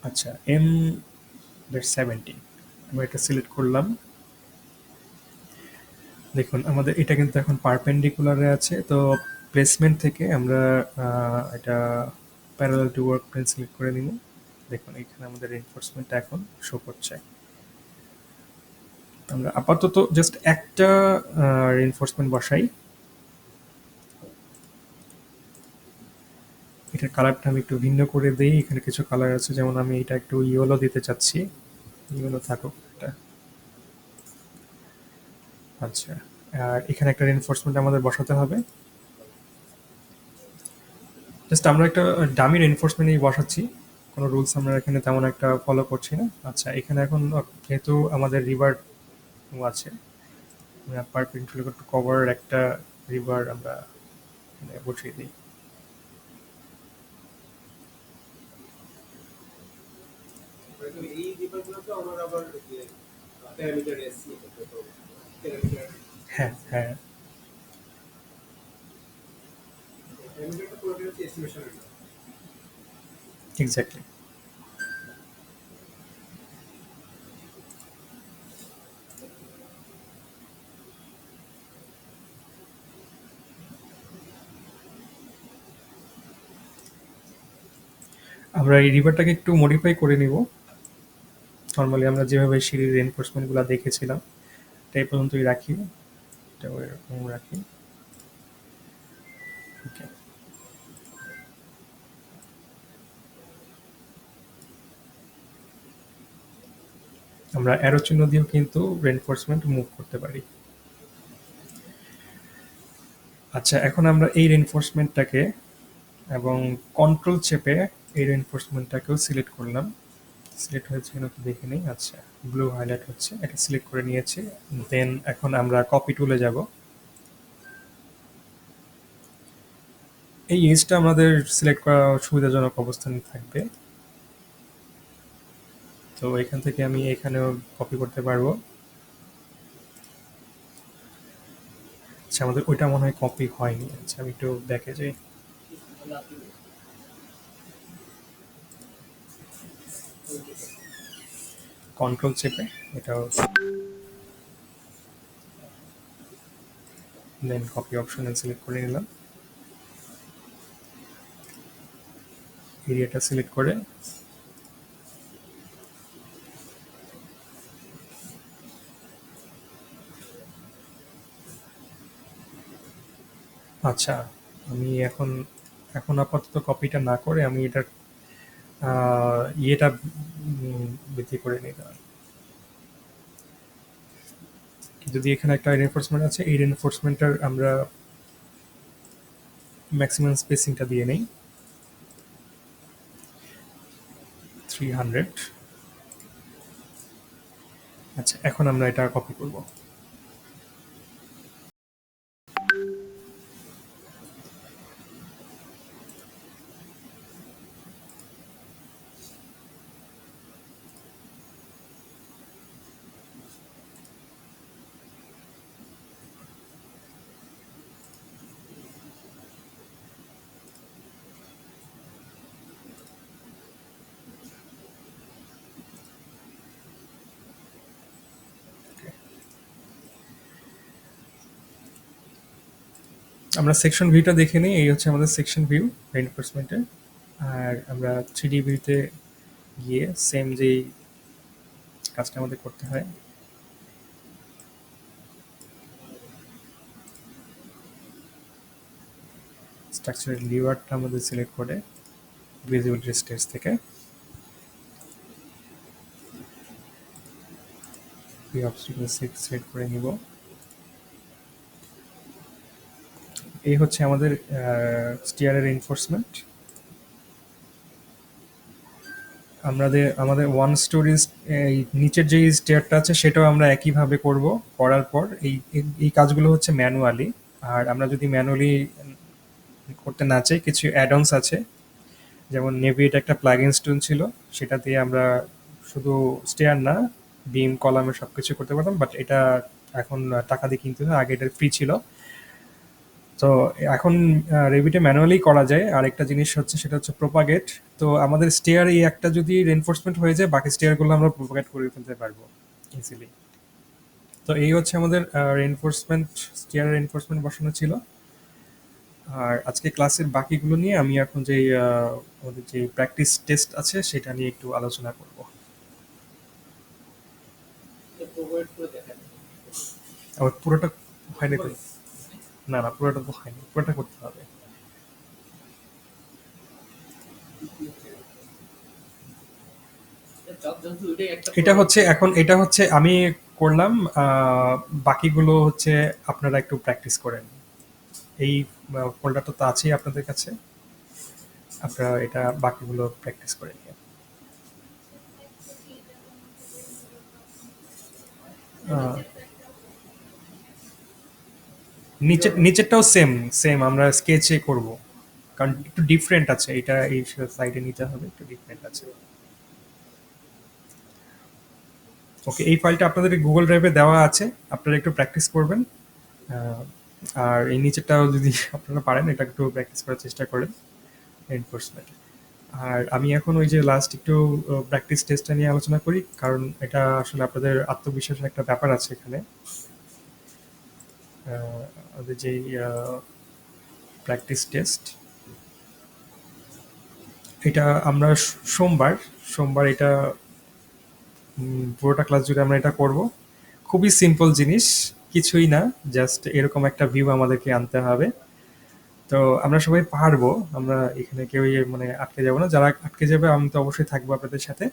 আচ্ছা, M-17 আমরা এটা সিলেক্ট করলাম। দেখুন আমাদের এটা কিন্তু এখন পারপেন্ডিকুলারে আছে, তো প্লেসমেন্ট থেকে আমরা এটা parallel to work plane select করে নিব। দেখুন এখানে আমাদের রেনফোর্সমেন্টটা এখন শো করছে। আমরা আপাতত জাস্ট একটা রেনফোর্সমেন্ট বসাই। এটার কালারটা আমি একটু ভিন্ন করে দিই। এখানে কিছু কালার আছে, যেমন আমি এটা একটু ইয়েলো দিতে চাচ্ছি। ইয়েলো থাকুক এটা। আচ্ছা, আর এখানে একটা রেনফোর্সমেন্ট আমাদের বসাতে হবে। জাস্ট আমরা একটা ডামি রেনফোর্সমেন্টই বসাচ্ছি, কোনো রুলস আমরা এখানে তেমন একটা ফলো করছি না। আচ্ছা, এখানে এখন যেহেতু আমাদের রিভার আছে, আমরা পারপেন্ডিকুলার টু কভার একটা রিভার আমরা এখানে বসিয়ে দিই। হ্যাঁ, হ্যাঁ, এক্স্যাক্টলি। আমরা এই রিভারটাকে একটু মডিফাই করে নিব। নর্মালি আমরা যেভাবে সিঁড়ির রেনফোর্সমেন্টগুলো দেখেছিলাম এটা এই পর্যন্তই রাখি, এটা এরকম রাখি। ওকে, আমরা অ্যারো চিহ্ন দিয়েও কিন্তু রেনফোর্সমেন্ট মুভ করতে পারি। আচ্ছা, এখন আমরা এই রেনফোর্সমেন্টটাকে এবং কন্ট্রোল চেপে এই রেনফোর্সমেন্টটাকেও সিলেক্ট করলাম। সিলেক্ট হয়েছে কিনা একটু দেখে নিই। আচ্ছা, ব্লু হাইলাইট হচ্ছে, এটা সিলেক্ট করে নিয়েছি। দেন এখন আমরা কপি টুলে যাব। এই এজটা আমাদের সিলেক্ট করা সুবিধাজনক অবস্থানে থাকবে, তো এখান থেকে আমি এখানেও কপি করতে পারবো। আচ্ছা, আমাদের ওইটা মনে হয় কপি হয়নি। আচ্ছা, আমি একটু ব্যাকে যাই। কন্ট্রোল চেপে এটাও দেন কপি অপশনে সিলেক্ট করে নিলাম। এরিয়াটা সিলেক্ট করে আচ্ছা, আমি এখন এখন আপাতত কপিটা না করে আমি এটার ইয়েটা বৃদ্ধি করে নিলাম। যদি এখানে একটা রেনফোর্সমেন্ট আছে, এই রেনফোর্সমেন্টটার আমরা ম্যাক্সিমাম স্পেসিংটা দিয়ে নেই 300। আচ্ছা, এখন আমরা এটা কপি করব। আমরা সেকশন ভিউটা দেখে নিই। এই হচ্ছে আমাদের সেকশন ভিউ রেইনফোর্সমেন্টের। আর আমরা 3D ভিউতে গিয়ে সেম যেই কাজটা আমাদের করতে হয়, স্ট্রাকচারের লিভারটা আমাদের সিলেক্ট করে ভিজিবিলিটি স্টেজ থেকে অবস্ট্রাকল সিলেক্ট করে নিব। এই হচ্ছে আমাদের স্টিয়ারের রেইনফোর্সমেন্ট। আমাদের ওয়ান স্টোরিজ এই নিচের যে স্টেয়ারটা আছে সেটাও আমরা একইভাবে করব। করার পর এই কাজগুলো হচ্ছে ম্যানুয়ালি। আর আমরা যদি ম্যানুয়ালি করতে না চাই, কিছু অ্যাড-অনস আছে। যেমন নেভিট একটা প্লাগইন স্টোন ছিল, সেটা দিয়ে আমরা শুধু স্টেয়ার না, বিম কলামে সবকিছু করতে পারতাম, বাট এটা এখন টাকা দিয়ে কিনতে হয়, আগে এটা ফ্রি ছিল। তো এখন রেভিটে ম্যানুয়ালি করা যায়। আরেকটা জিনিস হচ্ছে, সেটা হচ্ছে প্রোপাগেট। তো আমাদের স্টেয়ার এই একটা যদি রেনফোর্সমেন্ট হয়ে যায়, বাকি স্টেয়ারগুলো আমরা প্রোপাগেট করে ফেলতে পারবো ইজিলি। তো এই হচ্ছে আমাদের রেনফোর্সমেন্ট, স্টেয়ার রেনফোর্সমেন্ট বসানো ছিল। আর আজকে ক্লাসের বাকিগুলো নিয়ে আমি এখন যে আমাদের যে প্র্যাকটিস টেস্ট আছে সেটা নিয়ে একটু আলোচনা করব। আবার পুরোটা হয়নি তো? না না, পুরোটা তো হয়নি, পুরোটা করতে হবে। এটা হচ্ছে আমি করলাম, বাকিগুলো হচ্ছে আপনারা একটু প্র্যাকটিস করেন। এই ফোল্ডারটা তো আছেই আপনাদের কাছে, আপনারা এটা বাকিগুলো প্র্যাকটিস করে নিন। আহ, নিচেরটাও সেম সেম আমরা স্কেচে করব, কারণ একটু ডিফারেন্ট আছে, এটা এই সাইডে নিতে হবে, একটু ডিফারেন্ট আছে। ওকে, এই ফাইলটা আপনাদের গুগল ড্রাইভে দেওয়া আছে, আপনারা একটু প্র্যাকটিস করবেন। আহ, আর এই নিচেরটাও যদি আপনারা পারেন, এটা একটু প্র্যাকটিস করার চেষ্টা করেন, এনফোর্সমেন্ট। আর আমি এখন ওই যে লাস্ট একটু প্র্যাকটিস টেস্টটা নিয়ে আলোচনা করি, কারণ এটা আসলে আপনাদের আত্মবিশ্বাসের একটা ব্যাপার আছে এখানে। আমাদের যেই প্র্যাকটিস টেস্ট, এটা আমরা সোমবার সোমবার এটা পুরোটা ক্লাস জুড়ে আমরা এটা করব। খুবই সিম্পল জিনিস, কিছুই না, জাস্ট এরকম একটা ভিউ আমাদেরকে আনতে হবে। তো আমরা সবাই পারবো, আমরা এখানে কেউই মানে আটকে যাব না। যারা আটকে যাবে আমি তো অবশ্যই থাকবো আপনাদের সাথে।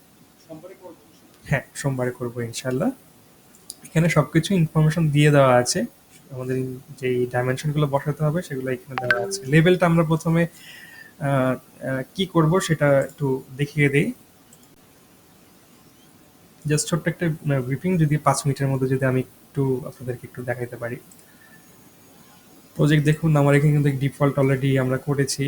হ্যাঁ, সোমবারে করবো ইনশাল্লাহ। এখানে সবকিছু ইনফরমেশন দিয়ে দেওয়া আছে। আমাদের যেই ডাইমেনশনগুলো বসাতে হবে সেগুলো এখানে দেওয়া আছে। লেভেলটা আমরা প্রথমে কি করব সেটা একটু দেখিয়ে দিই। জাস্ট ছোট্ট একটা ব্রিফিং, যদি 5 মিনিটের মধ্যে যদি আমি একটু আপনাদেরকে একটু দেখাতে পারি। প্রজেক্ট দেখুন, আমার এখানে কিন্তু ডিফল্ট অলরেডি আমরা করেছি।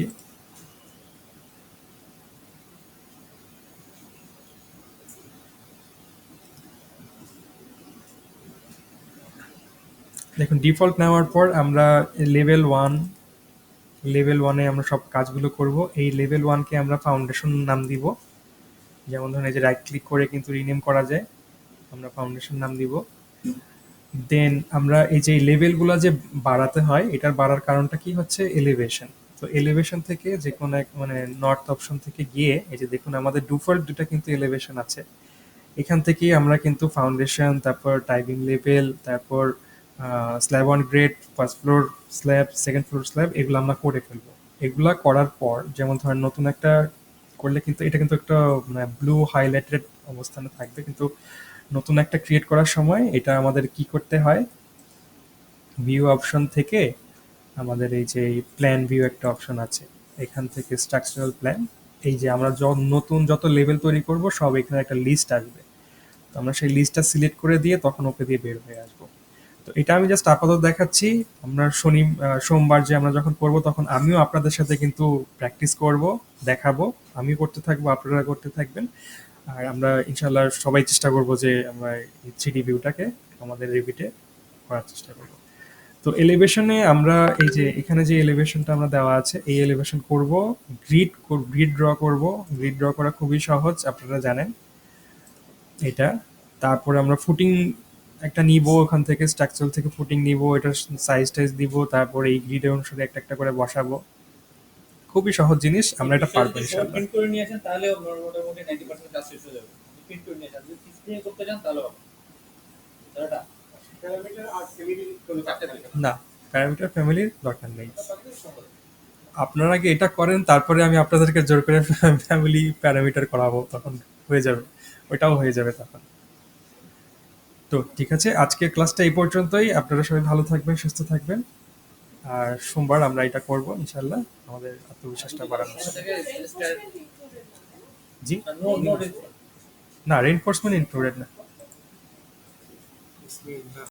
দেখুন, ডিফল্ট নেওয়ার পর আমরা লেভেল 1, লেভেল 1-এ আমরা সব কাজগুলো করব। এই লেভেল 1-কে আমরা ফাউন্ডেশন নাম দিব। যেমন ধরুন, এই যে রাইট ক্লিক করে কিন্তু রিনেম করা যায়, আমরা ফাউন্ডেশন নাম দিব। দেন আমরা এই যে লেভেলগুলো যে বাড়াতে হয়, এটার বাড়ার কারণটা কি হচ্ছে, এলিভেশন। তো এলিভেশন থেকে যে কোনো এক মানে নর্থ অপশন থেকে গিয়ে, এই যে দেখুন আমাদের ডিফল্ট দুটা কিন্তু এলিভেশন আছে, এখান থেকেই আমরা কিন্তু ফাউন্ডেশন, তারপর টাইপিং লেভেল, তারপর slab on grade, first floor slab, second floor slab, এগুলো আমরা করে ফেলবো। এগুলা করার পর, যেমন ধরেন নতুন একটা করলে কিন্তু এটা কিন্তু একটা মানে ব্লু হাইলাইটেড অবস্থানে থাকবে, কিন্তু নতুন একটা ক্রিয়েট করার সময় এটা আমাদের কি করতে হয়, ভিউ অপশন থেকে আমাদের এই যে প্ল্যান ভিউ একটা অপশন আছে, এখান থেকে স্ট্রাকচারাল প্ল্যান, এই যে আমরা নতুন যত লেভেল তৈরি করব সব এখানে একটা লিস্ট আসবে। তো আমরা সেই লিস্টটা সিলেক্ট করে দিয়ে তখন ওকে দিয়ে বের হয়ে আসবো। তো এটা আমি জাস্ট আপাতত দেখাচ্ছি। আমরা সোমবার যে আমরা যখন করব, তখন আমিও আপনাদের সাথে কিন্তু প্র্যাকটিস করব, দেখাবো, আমিও করতে থাকবো, আপনারা করতে থাকবেন। আর আমরা ইনশাল্লাহ সবাই চেষ্টা করব যে আমরা এই 3D ভিউটাকে আমাদের রেভিটে করার চেষ্টা করব। তো এলিভেশনে আমরা এই যে এখানে যে এলিভেশনটা আমরা দেওয়া আছে, এই এলিভেশন করব, গ্রিড ড্র করব। গ্রিড ড্র করা খুবই সহজ, আপনারা জানেন এটা। তারপরে আমরা ফুটিং একটা নিব, ওখান থেকে স্ট্রাকচার থেকে ফুটিং নিব, এটার সাইজ টাইজ দিব, তারপরে এই গ্রিডের অনুসারে একটা একটা করে বসাবো। খুবই সহজ জিনিস, আমরা এটা পারবো ইনশাআল্লাহ। প্রিন্ট করে নিয়ে আসেন, তাহলে মোটামুটি 90% কাজ শেষ হয়ে যাবে। প্রিন্ট করে নিয়ে আসেন, যদি স্ক্রিনে করতে চান তাহলে হবে। তাহলে প্যারামিটার আর ফ্যামিলি কোনো চারটে দিবেন না, প্যারামিটার ফ্যামিলির দরকার নেই। আপনারা আগে এটা করেন, তারপরে আমি আপনাদেরকে জোর করে ফ্যামিলি প্যারামিটার করাবো, তখন হয়ে যাবে, ওইটাও হয়ে যাবে তখন। তো ঠিক আছে, আজকের ক্লাসটা এই পর্যন্তই। আপনারা সবাই ভালো থাকবেন, সুস্থ থাকবেন। আর সোমবার আমরা এটা করব ইনশাল্লাহ, আমাদের আত্মবিশ্বাসটা বাড়ানোর জন্য। থেকে জি নো নো রেনফোর্স। না রেইনফোর্সমেন্ট ইনক্লুডেড না।